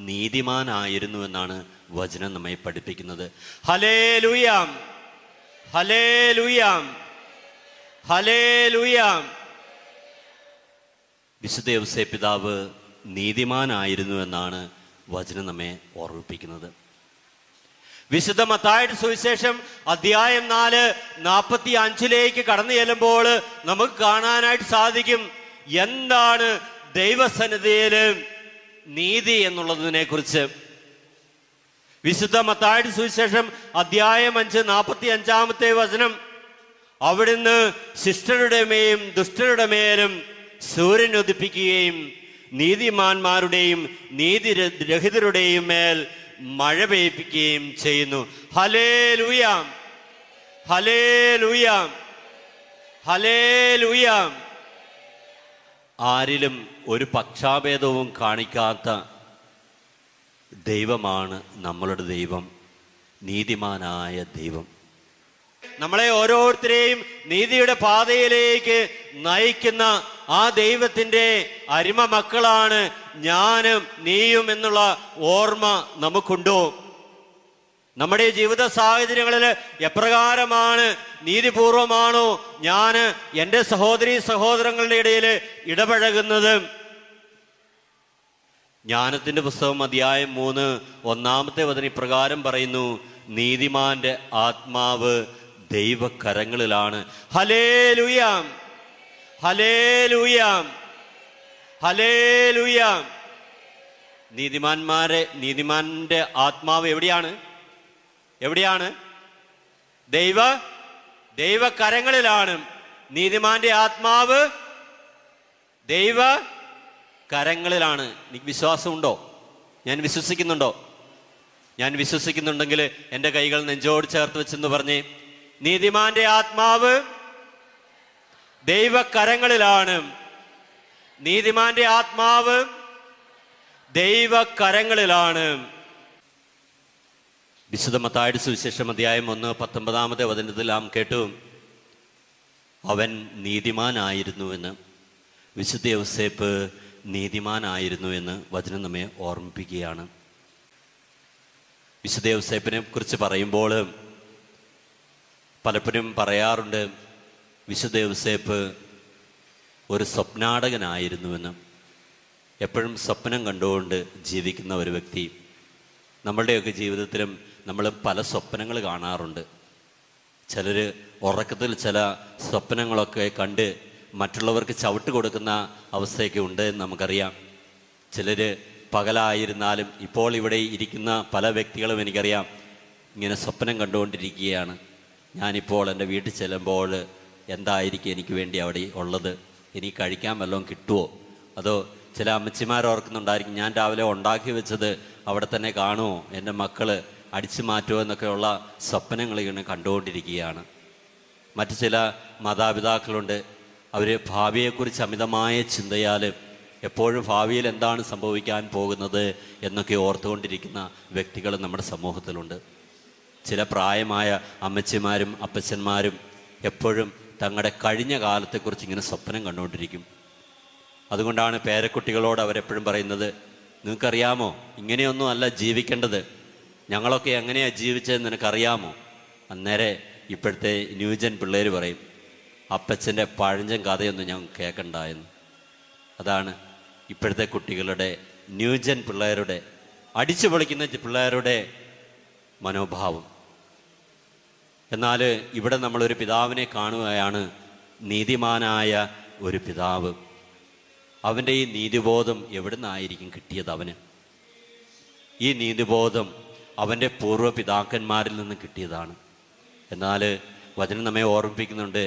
നീതിമാനായിരുന്നു എന്നാണ് വചനം നമ്മെ പഠിപ്പിക്കുന്നത്. ഹല്ലേലൂയ, ഹല്ലേലൂയ, ഹല്ലേലൂയ. വിശുദ്ധ യൗസേപ്പ് പിതാവ് നീതിമാനായിരുന്നു എന്നാണ് വചനം നമ്മെ ഓർമ്മിപ്പിക്കുന്നത്. വിശുദ്ധ മത്തായിയുടെ സുവിശേഷം അധ്യായം 4:45 കടന്നു ചെല്ലുമ്പോൾ നമുക്ക് കാണാനായിട്ട് സാധിക്കും എന്താണ് ദൈവസന്നിധിയിൽ നീതി എന്നുള്ളതിനെ കുറിച്ച്. വിശുദ്ധ മത്തായിയുടെ സുവിശേഷം അധ്യായം 5:45 വചനം, അവിടുന്ന് ശിഷ്ടരുടെ മേലും ദുഷ്ടരുടെ മേലും സൂര്യൻ ഉദിപ്പിക്കുകയും നീതിമാന്മാരുടെയും നീതിരഹിതരുടെയും മേൽ മഴ പെയ്യിപ്പിക്കുകയും ചെയ്യുന്നു. ഹല്ലേലൂയ, ഹല്ലേലൂയ, ഹല്ലേലൂയ. ആരിലും ഒരു പക്ഷാഭേദവും കാണിക്കാത്ത ദൈവമാണ് നമ്മളുടെ ദൈവം, നീതിമാനായ ദൈവം. നമ്മളെ ഓരോരുത്തരെയും നീതിയുടെ പാതയിലേക്ക് നയിക്കുന്ന ആ ദൈവത്തിൻ്റെ അരിമ മക്കളാണ് ഞാനും നീയും എന്നുള്ള ഓർമ്മ നമുക്കുണ്ടോ? നമ്മുടെ ജീവിത സാഹചര്യങ്ങളിൽ എപ്രകാരമാണ് നീതിപൂർവമാണോ ഞാൻ എൻ്റെ സഹോദരീ സഹോദരങ്ങളുടെ ഇടയിൽ ഇടപഴകുന്നത്? ജ്ഞാനത്തിൻ്റെ പുസ്തകം അധ്യായം 3 വചനം ഇപ്രകാരം പറയുന്നു, നീതിമാന്റെ ആത്മാവ് ദൈവകരങ്ങളിലാണ്. ഹല്ലേലൂയ, ഹല്ലേലൂയ, ഹല്ലേലൂയ. നീതിമാന്റെ ആത്മാവ് എവിടെയാണ്? എവിടെയാണ്? ദൈവകരങ്ങളിലാണ്. നീതിമാന്റെ ആത്മാവ് ദൈവകരങ്ങളിലാണ്. എനിക്ക് വിശ്വാസമുണ്ടോ? ഞാൻ വിശ്വസിക്കുന്നുണ്ടോ? ഞാൻ വിശ്വസിക്കുന്നുണ്ടെങ്കിൽ എൻ്റെ കൈകൾ നെഞ്ചോട് ചേർത്ത് വെച്ചെന്ന് പറഞ്ഞേ, നീതിമാന്റെ ആത്മാവ് ദൈവകരങ്ങളിലാണ്. നീതിമാന്റെ ആത്മാവ് ദൈവകരങ്ങളിലാണ്. വിശുദ്ധ മത്തായിയുടെ സുവിശേഷം അധ്യായം 1:19 വചനത്തിൽ നാം കേട്ടു, അവൻ നീതിമാനായിരുന്നു എന്ന്. വിശുദ്ധ യൗസേപ്പ് നീതിമാനായിരുന്നു എന്ന് വചനം നമ്മെ ഓർമ്മിപ്പിക്കുകയാണ്. വിശുദ്ധ യൗസേപ്പിനെ കുറിച്ച് പറയുമ്പോൾ പലപ്പോഴും പറയാറുണ്ട്, വിശുദ്ധ യൗസേപ്പ് ഒരു സ്വപ്നാടകനായിരുന്നുവെന്ന്. എപ്പോഴും സ്വപ്നം കണ്ടുകൊണ്ട് ജീവിക്കുന്ന ഒരു വ്യക്തി. നമ്മളുടെയൊക്കെ ജീവിതത്തിലും നമ്മൾ പല സ്വപ്നങ്ങൾ കാണാറുണ്ട്. ചിലർ ഉറക്കത്തിൽ ചില സ്വപ്നങ്ങളൊക്കെ കണ്ട് മറ്റുള്ളവർക്ക് ചവിട്ട് കൊടുക്കുന്ന അവസ്ഥയൊക്കെ ഉണ്ട് എന്ന് നമുക്കറിയാം. ചിലർ പകലായിരുന്നാലും ഇപ്പോൾ ഇവിടെ ഇരിക്കുന്ന പല വ്യക്തികളും എനിക്കറിയാം ഇങ്ങനെ സ്വപ്നം കണ്ടുകൊണ്ടിരിക്കുകയാണ്. ഞാനിപ്പോൾ എൻ്റെ വീട്ടിൽ ചെല്ലുമ്പോൾ എന്തായിരിക്കും എനിക്ക് വേണ്ടി അവിടെ ഉള്ളത്, എനിക്ക് കഴിക്കാൻ വല്ലതും കിട്ടുമോ? അതോ ചില അമ്മച്ചിമാർ ഓർക്കുന്നുണ്ടായിരിക്കും, ഞാൻ രാവിലെ ഉണ്ടാക്കി വെച്ചത് അവിടെ തന്നെ കാണുമോ, എൻ്റെ മക്കൾ അടിച്ചു മാറ്റുമോ എന്നൊക്കെയുള്ള സ്വപ്നങ്ങൾ ഇങ്ങനെ കണ്ടുകൊണ്ടിരിക്കുകയാണ്. മറ്റു ചില മാതാപിതാക്കളുണ്ട്, അവർ ഭാവിയെക്കുറിച്ച് അമിതമായ ചിന്തയാൽ എപ്പോഴും ഭാവിയിൽ എന്താണ് സംഭവിക്കാൻ പോകുന്നത് എന്നൊക്കെ ഓർത്തുകൊണ്ടിരിക്കുന്ന വ്യക്തികൾ നമ്മുടെ സമൂഹത്തിലുണ്ട്. ചില പ്രായമായ അമ്മച്ചിമാരും അപ്പച്ചന്മാരും എപ്പോഴും തങ്ങളുടെ കഴിഞ്ഞ കാലത്തെക്കുറിച്ച് ഇങ്ങനെ സ്വപ്നം കണ്ടുകൊണ്ടിരിക്കും. അതുകൊണ്ടാണ് പേരക്കുട്ടികളോട് അവരെപ്പോഴും പറയുന്നത്, നിങ്ങൾക്കറിയാമോ ഇങ്ങനെയൊന്നും അല്ല ജീവിക്കേണ്ടത്, ഞങ്ങളൊക്കെ എങ്ങനെയാണ് ജീവിച്ചതെന്ന് നിനക്കറിയാമോ? അന്നേരം ഇപ്പോഴത്തെ ന്യൂജൻ പിള്ളേർ പറയും, അപ്പച്ചൻ്റെ പഴഞ്ചൻ കഥയൊന്നും ഞാൻ കേൾക്കണ്ട എന്ന്. അതാണ് ഇപ്പോഴത്തെ കുട്ടികളുടെ, ന്യൂജൻ പിള്ളേരുടെ, അടിച്ചു പൊളിക്കുന്ന പിള്ളേരുടെ മനോഭാവം. എന്നാൽ ഇവിടെ നമ്മളൊരു പിതാവിനെ കാണുകയാണ്, നീതിമാനായ ഒരു പിതാവ്. അവൻ്റെ ഈ നീതിബോധം എവിടെ നിന്നായിരിക്കും കിട്ടിയത് അവന്? ഈ നീതിബോധം അവൻ്റെ പൂർവ്വപിതാക്കന്മാരിൽ നിന്ന് കിട്ടിയതാണ്. എന്നാൽ വചനം നമ്മെ ഓർമ്മിപ്പിക്കുന്നുണ്ട്,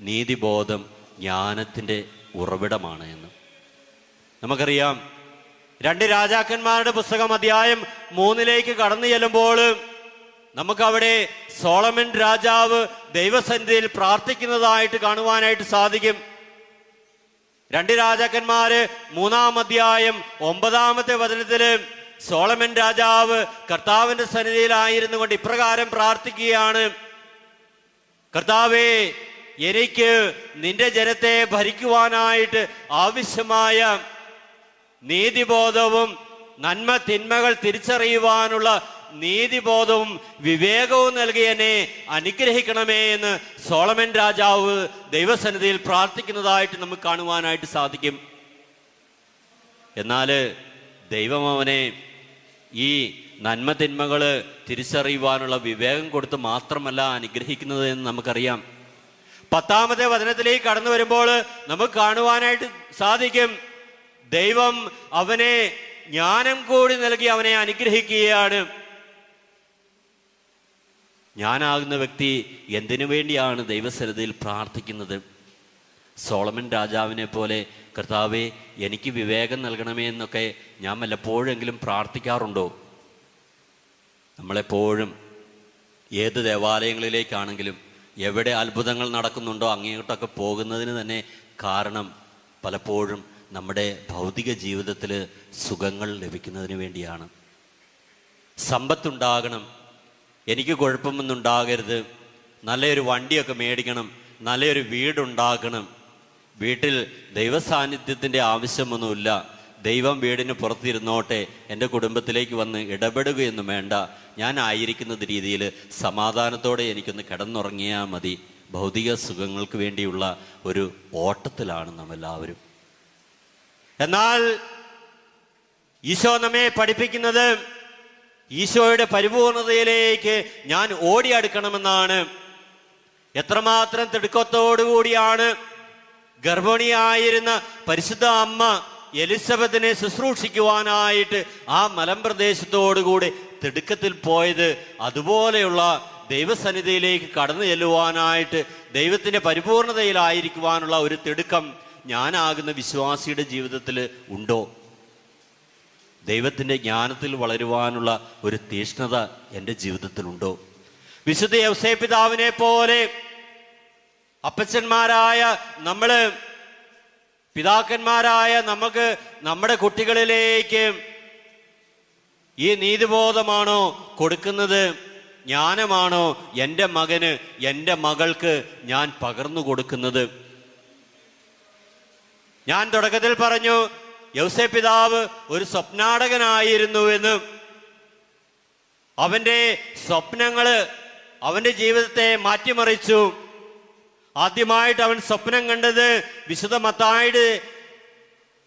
നീതിബോധം ജ്ഞാനത്തിൻ്റെ ഉറവിടമാണ് എന്ന്. നമുക്കറിയാം, 2 രാജാക്കന്മാരുടെ പുസ്തകം അധ്യായം 3 കടന്നു ചെല്ലുമ്പോൾ നമുക്കവിടെ സോളമൻ രാജാവ് ദൈവസന്നിധിയിൽ പ്രാർത്ഥിക്കുന്നതായിട്ട് കാണുവാനായിട്ട് സാധിക്കും. 2 രാജാക്കന്മാര് 3-ാം അധ്യായം 9-ാമത്തെ വചനത്തില് സോളമൻ രാജാവ് കർത്താവിന്റെ സന്നിധിയിലായിരുന്നു കൊണ്ട് ഇപ്രകാരം പ്രാർത്ഥിക്കുകയാണ്: കർത്താവേ, എനിക്ക് നിന്റെ ജനത്തെ ഭരിക്കുവാനായിട്ട് ആവശ്യമായ നീതിബോധവും നന്മ തിന്മകൾ തിരിച്ചറിയുവാനുള്ള നീതിബോധവും വിവേകവും നൽകി എന്നെ അനുഗ്രഹിക്കണമേ എന്ന് സോളമൻ രാജാവ് ദൈവസന്നിധിയിൽ പ്രാർത്ഥിക്കുന്നതായിട്ട് നമുക്ക് കാണുവാനായിട്ട് സാധിക്കും. എന്നാൽ ദൈവം അവനെ ഈ നന്മ തിന്മകള് തിരിച്ചറിയുവാനുള്ള വിവേകം കൊടുത്ത് മാത്രമല്ല അനുഗ്രഹിക്കുന്നത് എന്ന് നമുക്കറിയാം. 10-ാമത്തെ വചനത്തിലേക്ക് കടന്നു വരുമ്പോൾ നമുക്ക് കാണുവാനായിട്ട് സാധിക്കും, ദൈവം അവനെ ജ്ഞാനം കൂടി നൽകി അവനെ അനുഗ്രഹിക്കുകയാണ്. ഞാനാകുന്ന വ്യക്തി എന്തിനു വേണ്ടിയാണ് ദൈവസന്നിധിയിൽ പ്രാർത്ഥിക്കുന്നത്? സോളമൻ രാജാവിനെ പോലെ കർത്താവേ, എനിക്ക് വിവേകം നൽകണമേ എന്നൊക്കെ ഞാൻ വല്ലപ്പോഴെങ്കിലും പ്രാർത്ഥിക്കാറുണ്ടോ? നമ്മളെപ്പോഴും ഏത് ദേവാലയങ്ങളിലേക്കാണെങ്കിലും എവിടെ അത്ഭുതങ്ങൾ നടക്കുന്നുണ്ടോ അങ്ങോട്ടൊക്കെ പോകുന്നതിന് തന്നെ കാരണം പലപ്പോഴും നമ്മുടെ ഭൗതിക ജീവിതത്തിൽ സുഖങ്ങൾ ലഭിക്കുന്നതിന് വേണ്ടിയാണ്. സമ്പത്തുണ്ടാകണം, എനിക്ക് കുഴപ്പമൊന്നുണ്ടാകരുത്, നല്ലൊരു വണ്ടിയൊക്കെ മേടിക്കണം, നല്ലൊരു വീടുണ്ടാക്കണം. വീട്ടിൽ ദൈവസാന്നിധ്യത്തിൻ്റെ ആവശ്യമൊന്നുമില്ല, ദൈവം വീടിന് പുറത്തിരുന്നോട്ടെ, എൻ്റെ കുടുംബത്തിലേക്ക് വന്ന് ഇടപെടുകയൊന്നും വേണ്ട, ഞാൻ ആയിരിക്കുന്ന രീതിയിൽ സമാധാനത്തോടെ എനിക്കൊന്ന് കിടന്നുറങ്ങിയാൽ മതി. ഭൗതിക സുഖങ്ങൾക്ക് വേണ്ടിയുള്ള ഒരു ഓട്ടത്തിലാണ് നാം എല്ലാവരും. എന്നാൽ ഈശോ നമ്മെ പഠിപ്പിക്കുന്നത് ഈശോയുടെ പരിപൂർണതയിലേക്ക് ഞാൻ ഓടിയെടുക്കണമെന്നാണ്. എത്രമാത്രം തിടുക്കത്തോടുകൂടിയാണ് ഗർഭിണിയായിരുന്ന പരിശുദ്ധ അമ്മ എലിസബത്തിനെ ശുശ്രൂഷിക്കുവാനായിട്ട് ആ മലമ്പ്രദേശത്തോടുകൂടി തിടുക്കത്തിൽ പോയത്. അതുപോലെയുള്ള ദൈവസന്നിധിയിലേക്ക് കടന്നു ചെല്ലുവാനായിട്ട് ദൈവത്തിന്റെ പരിപൂർണതയിലായിരിക്കുവാനുള്ള ഒരു തിടുക്കം ഞാനാകുന്ന വിശ്വാസിയുടെ ജീവിതത്തിൽ ഉണ്ടോ? ദൈവത്തിന്റെ ജ്ഞാനത്തിൽ വളരുവാനുള്ള ഒരു തീഷ്ണത എൻ്റെ ജീവിതത്തിലുണ്ടോ? വിശുദ്ധ യൗസേപ്പ് പിതാവിനെ പോലെ അപ്പച്ചന്മാരായ നമ്മള്, പിതാക്കന്മാരായ നമുക്ക് നമ്മുടെ കുട്ടികളിലേക്ക് ഈ നീതിബോധമാണോ കൊടുക്കുന്നത്? ജ്ഞാനമാണോ എൻ്റെ മകന്, എൻ്റെ മകൾക്ക് ഞാൻ പകർന്നു കൊടുക്കുന്നത്? ഞാൻ തുടക്കത്തിൽ പറഞ്ഞു, യൗസേപ്പ് പിതാവ് ഒരു സ്വപ്നാടകനായിരുന്നു എന്ന്. അവന്റെ സ്വപ്നങ്ങള് അവന്റെ ജീവിതത്തെ മാറ്റിമറിച്ചു. ആദ്യമായിട്ട് അവൻ സ്വപ്നം കണ്ടത് വിശുദ്ധ മത്തായിയുടെ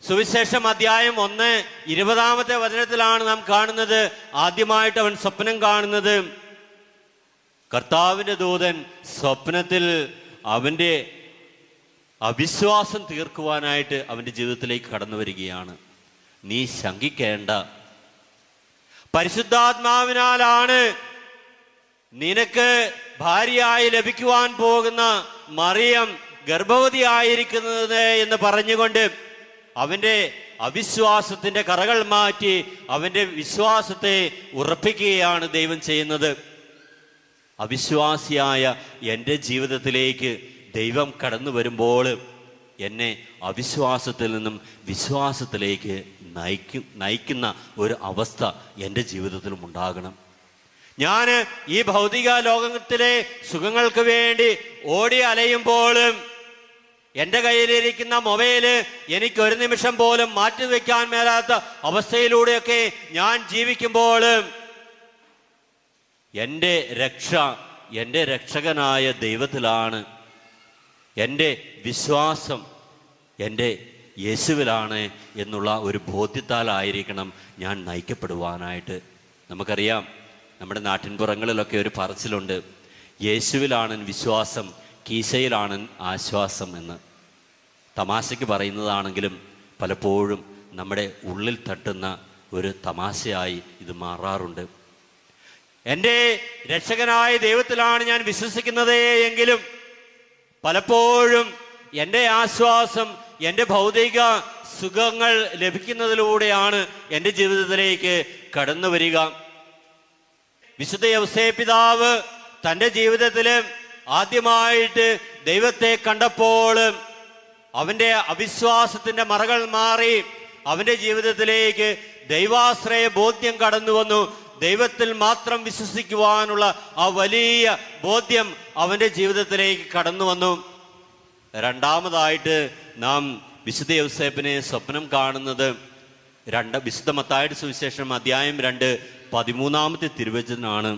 സുവിശേഷം അധ്യായം 1:20 വചനത്തിലാണ് നാം കാണുന്നത്. ആദ്യമായിട്ട് അവൻ സ്വപ്നം കാണുന്നത് കർത്താവിന്റെ ദൂതൻ സ്വപ്നത്തിൽ അവന്റെ അവിശ്വാസം തീർക്കുവാനായിട്ട് അവന്റെ ജീവിതത്തിലേക്ക് കടന്നു വരികയാണ്. നീ ശങ്കിക്കേണ്ട, പരിശുദ്ധാത്മാവിനാലാണ് നിനക്ക് ഭാര്യയായി ലഭിക്കുവാൻ പോകുന്ന മറിയം ഗർഭവതിയായിരിക്കുന്നത് എന്ന് പറഞ്ഞുകൊണ്ട് അവന്റെ അവിശ്വാസത്തിന്റെ കറകൾ മാറ്റി അവന്റെ വിശ്വാസത്തെ ഉറപ്പിക്കുകയാണ് ദൈവം ചെയ്യുന്നത്. അവിശ്വാസിയായ എൻ്റെ ജീവിതത്തിലേക്ക് ദൈവം കടന്നു വരുമ്പോൾ എന്നെ അവിശ്വാസത്തിൽ നിന്നും വിശ്വാസത്തിലേക്ക് നയിക്കുന്ന ഒരു അവസ്ഥ എൻ്റെ ജീവിതത്തിലും ഉണ്ടാകണം. ഞാൻ ഈ ഭൗതിക ലോകത്തിലെ സുഖങ്ങൾക്ക് വേണ്ടി ഓടി അലയുമ്പോഴും എൻ്റെ കയ്യിലിരിക്കുന്ന മൊബൈല് എനിക്ക് ഒരു നിമിഷം പോലും മാറ്റിവെക്കാൻ മേലാത്ത അവസ്ഥയിലൂടെയൊക്കെ ഞാൻ ജീവിക്കുമ്പോഴും എൻ്റെ രക്ഷ എൻ്റെ രക്ഷകനായ ദൈവത്തിലാണ്. എൻ്റെ വിശ്വാസം എൻ്റെ യേശുവിലാണ് എന്നുള്ള ഒരു ബോധ്യത്താലായിരിക്കണം ഞാൻ നയിക്കപ്പെടുവാനായിട്ട്. നമുക്കറിയാം, നമ്മുടെ നാട്ടിൻപുറങ്ങളിലൊക്കെ ഒരു പറച്ചിലുണ്ട്, യേശുവിലാണ് വിശ്വാസം, കീശയിലാണ് ആശ്വാസം എന്ന്. തമാശയ്ക്ക് പറയുന്നതാണെങ്കിലും പലപ്പോഴും നമ്മുടെ ഉള്ളിൽ തട്ടുന്ന ഒരു തമാശയായി ഇത് മാറാറുണ്ട്. എൻ്റെ രക്ഷകനായ ദൈവത്തിലാണ് ഞാൻ വിശ്വസിക്കുന്നത് എങ്കിലും പലപ്പോഴും എൻ്റെ ആശ്വാസം എൻ്റെ ഭൗതിക സുഖങ്ങൾ ലഭിക്കുന്നതിലൂടെയാണ് എൻ്റെ ജീവിതത്തിലേക്ക് കടന്നു വരിക. വിശുദ്ധ യൗസേപ്പ് പിതാവ് തൻ്റെ ജീവിതത്തിൽ ആദ്യമായിട്ട് ദൈവത്തെ കണ്ടപ്പോൾ അവൻ്റെ അവിശ്വാസത്തിന്റെ മറകൾ മാറി അവൻ്റെ ജീവിതത്തിലേക്ക് ദൈവാശ്രയ ബോധ്യം കടന്നു വന്നു. ദൈവത്തിൽ മാത്രം വിശ്വസിക്കുവാനുള്ള ആ വലിയ ബോധ്യം അവൻ്റെ ജീവിതത്തിലേക്ക് കടന്നു വന്നു. രണ്ടാമതായിട്ട് നാം വിശുദ്ധ യൗസേപ്പിനെ സ്വപ്നം കാണുന്നത് വിശുദ്ധ മത്തായിയുടെ സുവിശേഷം അധ്യായം 2:13 തിരുവചനമാണ്.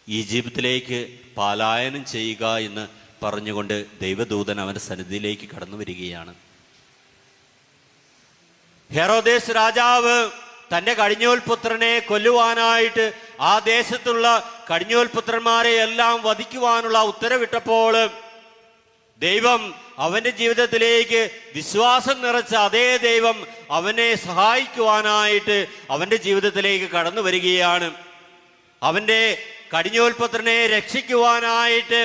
ഈജിപ്തിലേക്ക് പലായനം ചെയ്യുക എന്ന് പറഞ്ഞുകൊണ്ട് ദൈവദൂതൻ അവന്റെ സന്നിധിയിലേക്ക് കടന്നു വരികയാണ്. ഹെറോദേസ് രാജാവ് തന്റെ കടിഞ്ഞൂൽപുത്രനെ കൊല്ലുവാനായിട്ട് ആ ദേശത്തുള്ള കടിഞ്ഞൂൽപുത്രന്മാരെ എല്ലാം വധിക്കുവാനുള്ള ഉത്തരവിട്ടപ്പോൾ ദൈവം അവന്റെ ജീവിതത്തിലേക്ക് വിശ്വാസം നിറച്ച അതേ ദൈവം അവനെ സഹായിക്കുവാനായിട്ട് അവന്റെ ജീവിതത്തിലേക്ക് കടന്നു വരികയാണ്. അവന്റെ കടിഞ്ഞൂൽപുത്രനെ രക്ഷിക്കുവാനായിട്ട്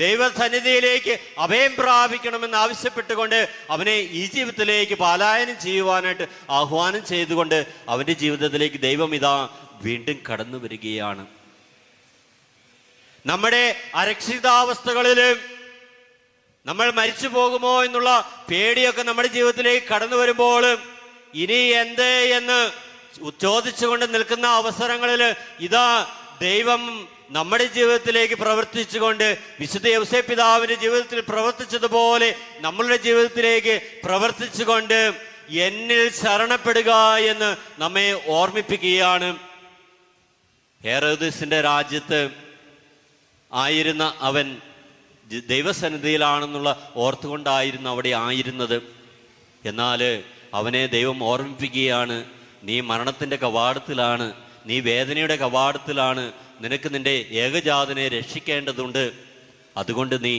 ദൈവസന്നിധിയിലേക്ക് അഭയം പ്രാപിക്കണമെന്ന് ആവശ്യപ്പെട്ടുകൊണ്ട് അവനെ ഈജിപ്തിലേക്ക് പലായനം ചെയ്യുവാനായിട്ട് ആഹ്വാനം ചെയ്തുകൊണ്ട് അവന്റെ ജീവിതത്തിലേക്ക് ദൈവം ഇതാ വീണ്ടും കടന്നു വരികയാണ്. നമ്മുടെ അരക്ഷിതാവസ്ഥകളിൽ നമ്മൾ മരിച്ചു പോകുമോ എന്നുള്ള പേടിയൊക്കെ നമ്മുടെ ജീവിതത്തിലേക്ക് കടന്നു വരുമ്പോൾ ഇനി എന്ത് എന്ന് ചോദിച്ചുകൊണ്ട് നിൽക്കുന്ന അവസരങ്ങളിൽ ഇതാ ദൈവം നമ്മുടെ ജീവിതത്തിലേക്ക് പ്രവർത്തിച്ചുകൊണ്ട് വിശുദ്ധ യൗസേപ്പ് പിതാവിന്റെ ജീവിതത്തിൽ പ്രവർത്തിച്ചതുപോലെ നമ്മളുടെ ജീവിതത്തിലേക്ക് പ്രവർത്തിച്ചുകൊണ്ട് എന്നിൽ ശരണപ്പെടുക എന്ന് നമ്മെ ഓർമ്മിപ്പിക്കുകയാണ്. ഹെറോദേസിന്റെ രാജ്യത്ത് ആയിരുന്ന അവൻ ദൈവസന്നിധിയിലാണെന്നുള്ള ഓർത്തുകൊണ്ടായിരുന്നു അവിടെ ആയിരുന്നത്. എന്നാൽ അവനെ ദൈവം ഓർമ്മിപ്പിക്കുകയാണ്, നീ മരണത്തിന്റെ കവാടത്തിലാണ്, നീ വേദനയുടെ കവാടത്തിലാണ്, നിനക്ക് നിന്റെ ഏകജാതനെ രക്ഷിക്കേണ്ടതുണ്ട്. അതുകൊണ്ട് നീ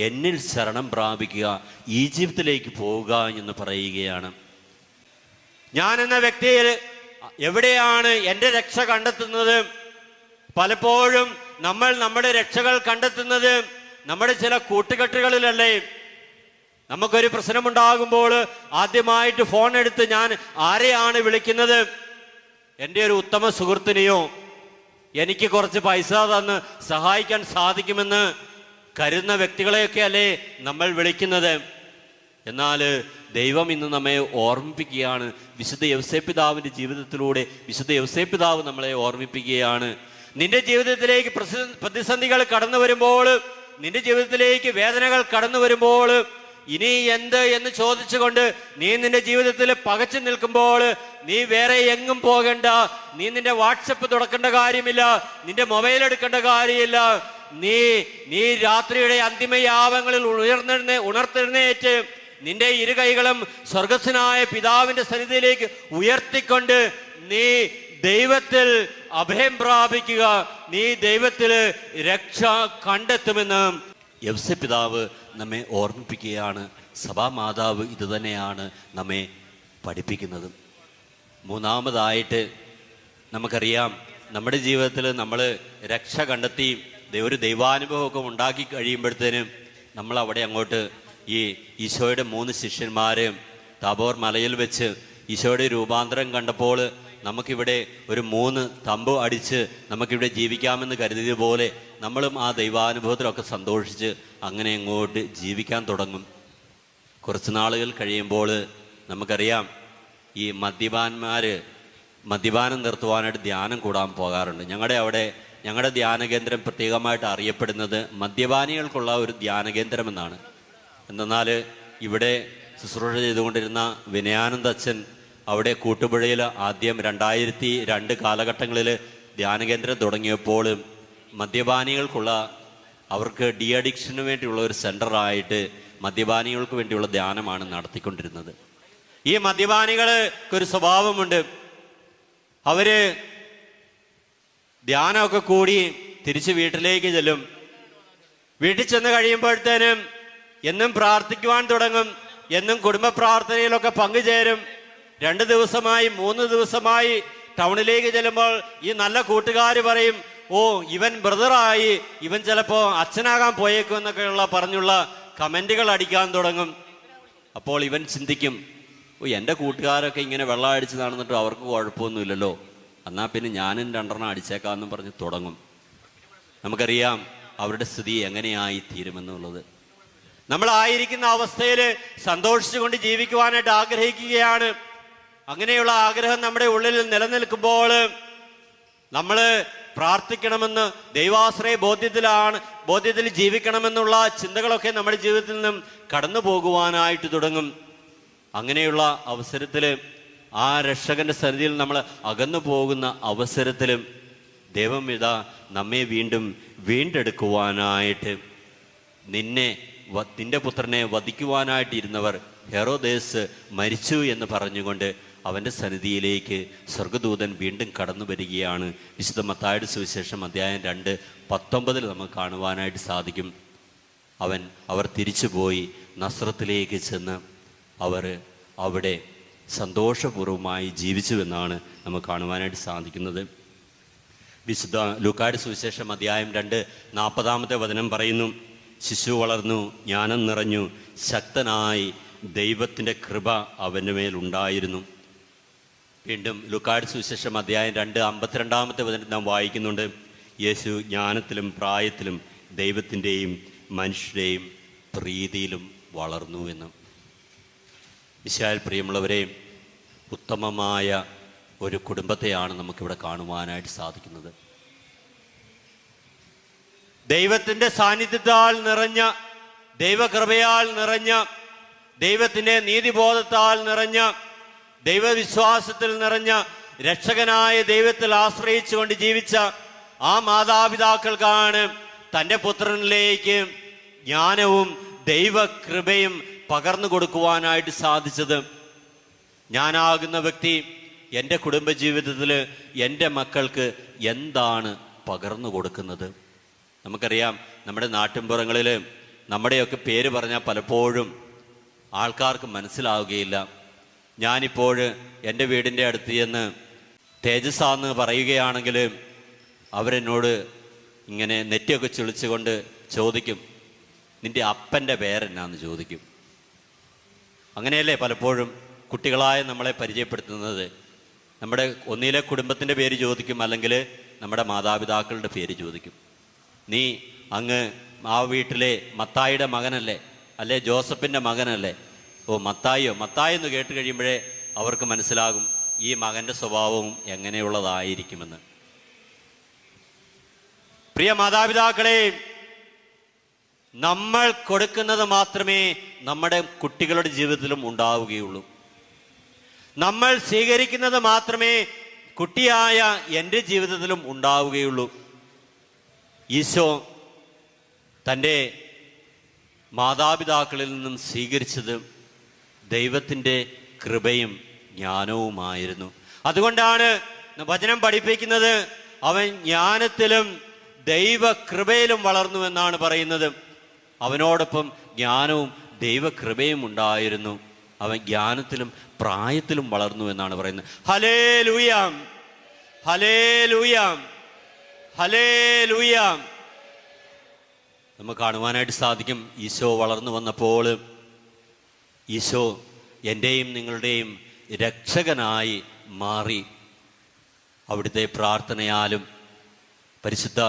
എന്നിൽ ശരണം പ്രാപിക്കുക, ഈജിപ്തിലേക്ക് പോവുക എന്ന് പറയുകയാണ്. ഞാൻ എന്ന വ്യക്തിയിൽ എവിടെയാണ് എൻ്റെ രക്ഷ കണ്ടെത്തുന്നത്? പലപ്പോഴും നമ്മൾ നമ്മുടെ രക്ഷകൾ കണ്ടെത്തുന്നത് നമ്മുടെ ചില കൂട്ടുകെട്ടുകളിലല്ലേ? നമുക്കൊരു പ്രശ്നമുണ്ടാകുമ്പോൾ ആദ്യമായിട്ട് ഫോൺ എടുത്ത് ഞാൻ ആരെയാണ് വിളിക്കുന്നത്? എൻ്റെ ഒരു ഉത്തമ സുഹൃത്തിനെയോ എനിക്ക് കുറച്ച് പൈസ തന്ന് സഹായിക്കാൻ സാധിക്കുമെന്ന് കരുതുന്ന വ്യക്തികളെയൊക്കെ അല്ലേ നമ്മൾ വിളിക്കുന്നത്. എന്നാൽ ദൈവം ഇന്ന് നമ്മെ ഓർമ്മിപ്പിക്കുകയാണ്. വിശുദ്ധ യൗസേപ്പ് പിതാവിന്റെ ജീവിതത്തിലൂടെ വിശുദ്ധ യൗസേപ്പ് പിതാവ് നമ്മളെ ഓർമ്മിപ്പിക്കുകയാണ്. നിന്റെ ജീവിതത്തിലേക്ക് പ്രതിസന്ധികൾ കടന്നു വരുമ്പോൾ, നിന്റെ ജീവിതത്തിലേക്ക് വേദനകൾ കടന്നു വരുമ്പോൾ, ഇനി എന്ത് എന്ന് ചോദിച്ചുകൊണ്ട് നീ നിന്റെ ജീവിതത്തിൽ പകച്ചു നിൽക്കുമ്പോൾ നീ വേറെ എങ്ങും പോകണ്ട. നീ നിന്റെ വാട്സപ്പ് തുറക്കേണ്ട കാര്യമില്ല, നിന്റെ മൊബൈൽ എടുക്കേണ്ട കാര്യമില്ല. നീ രാത്രിയുടെ അന്തിമയാവങ്ങളിൽ ഉണർത്തെഴുന്നേറ്റ് നിന്റെ ഇരു കൈകളും സ്വർഗസ്വനായ പിതാവിന്റെ സന്നിധിയിലേക്ക് ഉയർത്തിക്കൊണ്ട് നീ ദൈവത്തിൽ അഭയം പ്രാപിക്കുക, നീ ദൈവത്തിൽ രക്ഷ കണ്ടെത്തുമെന്ന് യൗസേപ്പ് പിതാവ് നമ്മെ ഓർമ്മിപ്പിക്കുകയാണ്. സഭാമാതാവ് ഇതുതന്നെയാണ് നമ്മെ പഠിപ്പിക്കുന്നത്. മൂന്നാമതായിട്ട് നമുക്കറിയാം, നമ്മുടെ ജീവിതത്തിൽ നമ്മൾ രക്ഷ കണ്ടെത്തി ഒരു ദൈവാനുഭവമൊക്കെ ഉണ്ടാക്കി കഴിയുമ്പോഴത്തേനും നമ്മൾ അവിടെ അങ്ങോട്ട് ഈ ഈശോയുടെ 3 ശിഷ്യന്മാര് താബോർ മലയിൽ വെച്ച് ഈശോയുടെ രൂപാന്തരം കണ്ടപ്പോൾ നമുക്കിവിടെ ഒരു 3 തമ്പ് അടിച്ച് നമുക്കിവിടെ ജീവിക്കാമെന്ന് കരുതിയതുപോലെ നമ്മളും ആ ദൈവാനുഭവത്തിലൊക്കെ സന്തോഷിച്ച് അങ്ങനെ അങ്ങോട്ട് ജീവിക്കാൻ തുടങ്ങും. കുറച്ച് നാളുകൾ കഴിയുമ്പോൾ നമുക്കറിയാം, ഈ മദ്യപാനം നിർത്തുവാനായിട്ട് ധ്യാനം കൂടാൻ പോകാറുണ്ട്. ഞങ്ങളുടെ ധ്യാന കേന്ദ്രം പ്രത്യേകമായിട്ട് അറിയപ്പെടുന്നത് മദ്യപാനികൾക്കുള്ള ഒരു ധ്യാന കേന്ദ്രം എന്നാണ്. എന്നാൽ ഇവിടെ ശുശ്രൂഷ ചെയ്തുകൊണ്ടിരുന്ന വിനയാനന്ദ അച്ഛൻ അവിടെ കൂട്ടുപുഴയിൽ ആദ്യം 2002 കാലഘട്ടങ്ങളിൽ ധ്യാനകേന്ദ്രം തുടങ്ങിയപ്പോൾ മദ്യപാനികൾക്കുള്ള അവർക്ക് ഡി അഡിക്ഷന് വേണ്ടിയുള്ള ഒരു സെൻ്ററായിട്ട് മദ്യപാനികൾക്ക് വേണ്ടിയുള്ള ധ്യാനമാണ് നടത്തിക്കൊണ്ടിരുന്നത്. ഈ മദ്യപാനികൾക്കൊരു സ്വഭാവമുണ്ട്. അവര് ധ്യാനമൊക്കെ കൂടി തിരിച്ച് വീട്ടിലേക്ക് ചെല്ലും. വീട്ടിൽ ചെന്ന് കഴിയുമ്പോഴത്തേനും എന്നും പ്രാർത്ഥിക്കുവാൻ തുടങ്ങും, എന്നും കുടുംബ പ്രാർത്ഥനയിലൊക്കെ പങ്കുചേരും. 2 ദിവസമായി 3 ദിവസമായി ടൗണിലേക്ക് ചെല്ലുമ്പോൾ ഈ നല്ല കൂട്ടുകാർ പറയും, ഓ ഇവൻ ബ്രദറായി, ഇവൻ ചിലപ്പോ അച്ഛനാകാൻ പോയേക്കും എന്നൊക്കെയുള്ള പറഞ്ഞുള്ള കമന്റുകൾ അടിക്കാൻ തുടങ്ങും. അപ്പോൾ ഇവൻ ചിന്തിക്കും, ഓ എൻ്റെ കൂട്ടുകാരൊക്കെ ഇങ്ങനെ വെള്ളം അടിച്ച് നടന്നിട്ട് അവർക്ക് കുഴപ്പമൊന്നുമില്ലല്ലോ, എന്നാൽ പിന്നെ ഞാനും 2 അടിച്ചേക്കാമെന്നും പറഞ്ഞ് തുടങ്ങും. നമുക്കറിയാം അവരുടെ സ്ഥിതി എങ്ങനെയായി തീരുമെന്നുള്ളത്. നമ്മളായിരിക്കുന്ന അവസ്ഥയിൽ സന്തോഷിച്ചുകൊണ്ട് ജീവിക്കുവാനായിട്ട് ആഗ്രഹിക്കുകയാണ്. അങ്ങനെയുള്ള ആഗ്രഹം നമ്മുടെ ഉള്ളിൽ നിലനിൽക്കുമ്പോൾ നമ്മൾ പ്രാർത്ഥിക്കണമെന്ന്, ദൈവാശ്രയ ബോധ്യത്തിൽ ജീവിക്കണമെന്നുള്ള ചിന്തകളൊക്കെ നമ്മുടെ ജീവിതത്തിൽ നിന്നും കടന്നു പോകുവാനായിട്ട് തുടങ്ങും. അങ്ങനെയുള്ള അവസരത്തിൽ, ആ രക്ഷകന്റെ സന്നിധിയിൽ നമ്മൾ അകന്നു പോകുന്ന അവസരത്തിലും ദൈവം ഇതാ നമ്മെ വീണ്ടെടുക്കുവാനായിട്ട്, നിന്റെ പുത്രനെ വധിക്കുവാനായിട്ടിരുന്നവർ ഹെറോദേസ് മരിച്ചു എന്ന് പറഞ്ഞുകൊണ്ട് അവൻ്റെ സന്നിധിയിലേക്ക് സ്വർഗദൂതൻ വീണ്ടും കടന്നു വരികയാണ്. വിശുദ്ധ മത്തായിയുടെ സുവിശേഷം അധ്യായം 2:19 നമുക്ക് കാണുവാനായിട്ട് സാധിക്കും. അവർ തിരിച്ചുപോയി നസ്രത്തിലേക്ക് ചെന്ന് അവിടെ സന്തോഷപൂർവമായി ജീവിച്ചുവെന്നാണ് നമുക്ക് കാണുവാനായിട്ട് സാധിക്കുന്നത്. വിശുദ്ധ ലൂക്കായുടെ സുവിശേഷം അധ്യായം 2:40 പറയുന്നു, ശിശു വളർന്നു, ജ്ഞാനം നിറഞ്ഞു, ശക്തനായി, ദൈവത്തിൻ്റെ കൃപ അവൻ്റെ മേലുണ്ടായിരുന്നു. വീണ്ടും ലൂക്കായുടെ സുവിശേഷം അധ്യായം 2:52 നാം വായിക്കുന്നുണ്ട്, യേശു ജ്ഞാനത്തിലും പ്രായത്തിലും ദൈവത്തിൻ്റെയും മനുഷ്യരുടെയും പ്രീതിയിലും വളർന്നു എന്ന്. വിശാൽ പ്രിയമുള്ളവരെ, ഉത്തമമായ ഒരു കുടുംബത്തെയാണ് നമുക്കിവിടെ കാണുവാനായിട്ട് സാധിക്കുന്നത്. ദൈവത്തിൻ്റെ സാന്നിധ്യത്താൽ നിറഞ്ഞ, ദൈവകൃപയാൽ നിറഞ്ഞ, ദൈവത്തിൻ്റെ നീതിബോധത്താൽ നിറഞ്ഞ, ദൈവവിശ്വാസത്തിൽ നിറഞ്ഞ, രക്ഷകനായ ദൈവത്തിൽ ആശ്രയിച്ചുകൊണ്ട് ജീവിച്ച ആ മാതാപിതാക്കൾക്കാണ് തൻ്റെ പുത്രനിലേക്ക് ജ്ഞാനവും ദൈവകൃപയും പകർന്നു കൊടുക്കുവാനായിട്ട് സാധിച്ചത്. ഞാനാകുന്ന വ്യക്തി എൻ്റെ കുടുംബജീവിതത്തിൽ എൻ്റെ മക്കൾക്ക് എന്താണ് പകർന്നു കൊടുക്കുന്നത്? നമുക്കറിയാം, നമ്മുടെ നാട്ടിൻപുറങ്ങളിൽ നമ്മുടെയൊക്കെ പേര് പറഞ്ഞാൽ പലപ്പോഴും ആൾക്കാർക്ക് മനസ്സിലാവുകയില്ല. ഞാനിപ്പോൾ എൻ്റെ വീടിൻ്റെ അടുത്ത് ചെന്ന് തേജസ്സാന്ന് പറയുകയാണെങ്കിൽ അവരെന്നോട് ഇങ്ങനെ നെറ്റിയൊക്കെ ചുളിച്ചുകൊണ്ട് ചോദിക്കും, നിൻ്റെ അപ്പൻ്റെ പേരെന്നാന്ന് ചോദിക്കും. അങ്ങനെയല്ലേ പലപ്പോഴും കുട്ടികളായ നമ്മളെ പരിചയപ്പെടുത്തുന്നത്? നമ്മുടെ ഒന്നിലെ കുടുംബത്തിൻ്റെ പേര് ചോദിക്കും, അല്ലെങ്കിൽ നമ്മുടെ മാതാപിതാക്കളുടെ പേര് ചോദിക്കും. നീ അങ്ങ് ആ വീട്ടിലെ മത്തായിയുടെ മകനല്ലേ, അല്ലെ ജോസഫിൻ്റെ മകനല്ലേ? ഓ മത്തായി എന്ന് കേട്ട് കഴിയുമ്പോഴേ അവർക്ക് മനസ്സിലാകും ഈ മകൻ്റെ സ്വഭാവവും എങ്ങനെയുള്ളതായിരിക്കുമെന്ന്. പ്രിയ മാതാപിതാക്കളെ, നമ്മൾ കൊടുക്കുന്നത് മാത്രമേ നമ്മുടെ കുട്ടികളുടെ ജീവിതത്തിലും ഉണ്ടാവുകയുള്ളൂ. നമ്മൾ സ്വീകരിക്കുന്നത് മാത്രമേ കുട്ടിയായ എൻ്റെ ജീവിതത്തിലും ഉണ്ടാവുകയുള്ളൂ. ഈശോ തൻ്റെ മാതാപിതാക്കളിൽ നിന്നും സ്വീകരിച്ചത് ദൈവത്തിൻ്റെ കൃപയും ജ്ഞാനവുമായിരുന്നു. അതുകൊണ്ടാണ് വചനം പഠിപ്പിക്കുന്നത്, അവൻ ജ്ഞാനത്തിലും ദൈവകൃപയിലും വളർന്നു എന്നാണ് പറയുന്നത്. അവനോടൊപ്പം ജ്ഞാനവും ദൈവകൃപയും ഉണ്ടായിരുന്നു. അവൻ ജ്ഞാനത്തിലും പ്രായത്തിലും വളർന്നു എന്നാണ് പറയുന്നത്. ഹല്ലേലൂയ, ഹല്ലേലൂയ, ഹല്ലേലൂയ. നമുക്ക് കാണുവാനായിട്ട് സാധിക്കും, ഈശോ വളർന്നു വന്നപ്പോൾ ഈശോ എൻ്റെയും നിങ്ങളുടെയും രക്ഷകനായി മാറി. അവിടുത്തെ പ്രാർത്ഥനയാലും പരിശുദ്ധ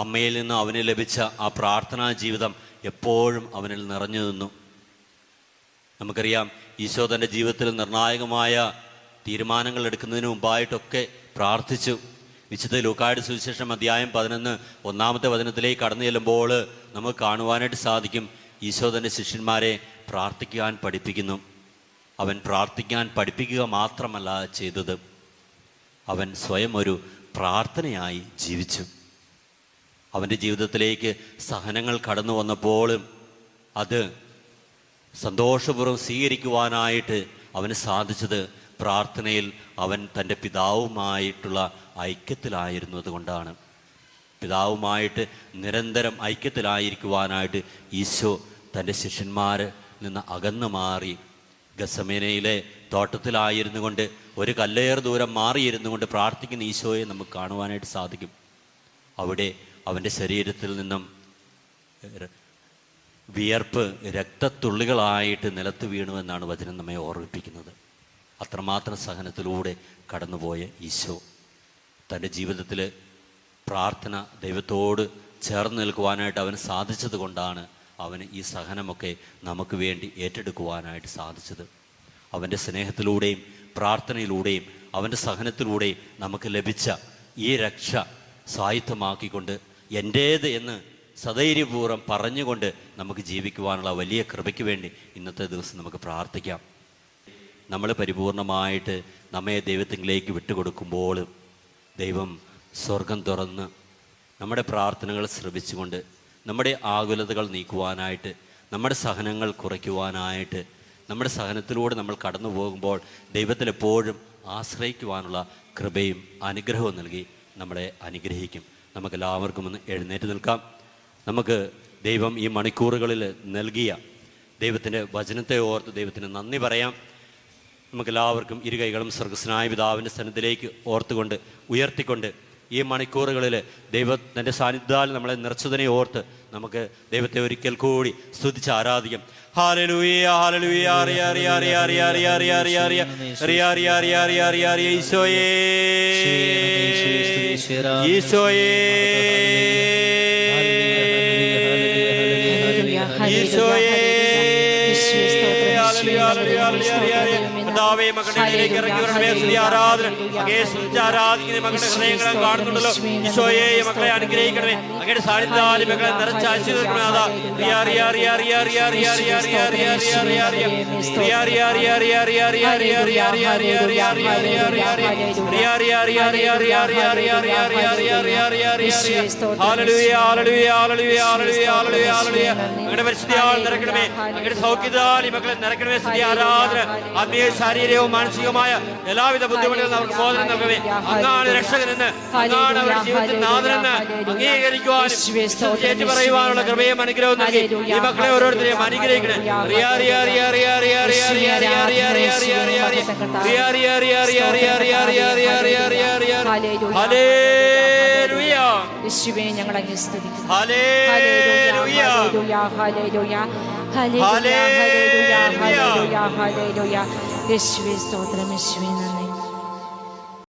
അമ്മയിൽ നിന്ന് അവന് ലഭിച്ച ആ പ്രാർത്ഥനാ ജീവിതം എപ്പോഴും അവനിൽ നിറഞ്ഞു നിന്നു. നമുക്കറിയാം, ഈശോ തൻ്റെ ജീവിതത്തിൽ നിർണായകമായ തീരുമാനങ്ങൾ എടുക്കുന്നതിന് മുമ്പായിട്ടൊക്കെ പ്രാർത്ഥിച്ചു. വിശുദ്ധ ലൂക്കായുടെ സുവിശേഷം അധ്യായം 11 കടന്നു ചെല്ലുമ്പോൾ നമുക്ക് കാണുവാനായിട്ട് സാധിക്കും, ഈശോ തൻ്റെ ശിഷ്യന്മാരെ പ്രാർത്ഥിക്കാൻ പഠിപ്പിക്കുന്നു. അവൻ പ്രാർത്ഥിക്കാൻ പഠിപ്പിക്കുക മാത്രമല്ല ചെയ്തത്, അവൻ സ്വയം ഒരു പ്രാർത്ഥനയായി ജീവിച്ചു. അവൻ്റെ ജീവിതത്തിലേക്ക് സഹനങ്ങൾ കടന്നു വന്നപ്പോൾ അത് സന്തോഷപൂർവ്വം സ്വീകരിക്കുവാനായിട്ട് അവന് സാധിച്ചത് പ്രാർത്ഥനയിൽ അവൻ തൻ്റെ പിതാവുമായിട്ടുള്ള ഐക്യത്തിലായിരുന്നത് കൊണ്ടാണ്. പിതാവുമായിട്ട് നിരന്തരം ഐക്യത്തിലായിരിക്കുവാനായിട്ട് ഈശോ തൻ്റെ ശിഷ്യന്മാരിൽ നിന്ന് അകന്നു മാറി ഗസമേനയിലെ തോട്ടത്തിലായിരുന്നു കൊണ്ട്, ഒരു കല്ലേർ ദൂരം മാറിയിരുന്നു കൊണ്ട് പ്രാർത്ഥിക്കുന്ന ഈശോയെ നമുക്ക് കാണുവാനായിട്ട് സാധിക്കും. അവിടെ അവൻ്റെ ശരീരത്തിൽ നിന്നും വിയർപ്പ് രക്തത്തുള്ളികളായിട്ട് നിലത്ത് വീണുവെന്നാണ് വചനം നമ്മെ ഓർമ്മിപ്പിക്കുന്നത്. അത്രമാത്രം സഹനത്തിലൂടെ കടന്നുപോയ ഈശോ. തൻ്റെ ജീവിതത്തിൽ പ്രാർത്ഥന ദൈവത്തോട് ചേർന്ന് നിൽക്കുവാനായിട്ട് അവന് സാധിച്ചത് കൊണ്ടാണ് അവന് ഈ സഹനമൊക്കെ നമുക്ക് വേണ്ടി ഏറ്റെടുക്കുവാനായിട്ട് സാധിച്ചത്. അവൻ്റെ സ്നേഹത്തിലൂടെയും പ്രാർത്ഥനയിലൂടെയും അവൻ്റെ സഹനത്തിലൂടെയും നമുക്ക് ലഭിച്ച ഈ രക്ഷ സ്വായത്തമാക്കിക്കൊണ്ട് എൻ്റേത് എന്ന് സധൈര്യപൂർവ്വം പറഞ്ഞുകൊണ്ട് നമുക്ക് ജീവിക്കുവാനുള്ള വലിയ കൃപയ്ക്ക് വേണ്ടി ഇന്നത്തെ ദിവസം നമുക്ക് പ്രാർത്ഥിക്കാം. നമ്മൾ പരിപൂർണമായിട്ട് നമ്മെ ദൈവത്തിലേക്ക് വിട്ടുകൊടുക്കുമ്പോൾ ദൈവം സ്വർഗം തുറന്ന് നമ്മുടെ പ്രാർത്ഥനകൾ ശ്രവിച്ചുകൊണ്ട് നമ്മുടെ ആകുലതകൾ നീക്കുവാനായിട്ട്, നമ്മുടെ സഹനങ്ങൾ കുറയ്ക്കുവാനായിട്ട്, നമ്മുടെ സഹനത്തിലൂടെ നമ്മൾ കടന്നു പോകുമ്പോൾ ദൈവത്തിൽ എപ്പോഴും ആശ്രയിക്കുവാനുള്ള കൃപയും അനുഗ്രഹവും നൽകി നമ്മളെ അനുഗ്രഹിക്കും. നമുക്കെല്ലാവർക്കും ഒന്ന് എഴുന്നേറ്റ് നിൽക്കാം. നമുക്ക് ദൈവം ഈ മണിക്കൂറുകളിൽ നൽകിയ ദൈവത്തിൻ്റെ വചനത്തെ ഓർത്ത് ദൈവത്തിന് നന്ദി പറയാം. നമുക്കെല്ലാവർക്കും ഇരുകൈകളും സ്വർഗസ്നായ പിതാവിൻ്റെ സന്നിധിയിലേക്ക് ഓർത്തുകൊണ്ട് ഉയർത്തിക്കൊണ്ട് ഈ മണിക്കൂറുകളിൽ ദൈവത്തിൻ്റെ സാന്നിധ്യത്താൽ നമ്മളെ നിറച്ചതിനെ ഓർത്ത് നമുക്ക് ദൈവത്തെ ഒരിക്കൽ കൂടി സ്തുതിച്ച് ആരാധിക്കാം. ഹല്ലേലൂയ ഹല്ലേലൂയ ഈശോയേ ഈശോയേ ഈശോയേ കർത്താവേ, മക്കളുടെ ഇടയിലേക്ക് ഇറങ്ങി വരണമേ. സ്തുതി ആരാധന അങ്ങയെ സ്തുതിച്ച് ആരാധിക്കുന്ന മക്കളുടെ ഹൃദയങ്ങളെ കാണുന്നുണ്ടല്ലോ. ഈശോയെ മക്കളെ അനുഗ്രഹിക്കണമേ. അങ്ങയുടെ സാന്നിധ്യത്താൽ മക്കളെ നിറച്ച് ആശീർവദിക്കണമേ. അതാ അങ്ങയുടെ പരിശുദ്ധിയാൽ നിറക്കണമേ. അങ്ങയുടെ സൗഖ്യത്താൽ ഈ മക്കളെ നിറക്കണമേ. സ്തുതി ആരാധന ആത്മീയ ശാരീരികവും മാനസികവുമായ എല്ലാവിധ ബുദ്ധിമുട്ടുകളും അവർക്ക് മോചനം നൽകണമേ. അങ്ങാണ് രക്ഷകനെന്ന്, അങ്ങാണ് അവരുടെ ജീവിതത്തിൽ നാഥനെന്ന് അംഗീകരിക്കുവാനും ഏറ്റു പറയുവാനുള്ള കൃപയും അനുഗ്രഹവും നൽകി ഈ മക്കളെ ഓരോരുത്തരെയും അനുഗ്രഹിക്കണേ. ഞങ്ങൾ അങ്ങ് സ്തുതിക്കുന്നു. യേശുവേ സ്തോത്രം, യേശുവേ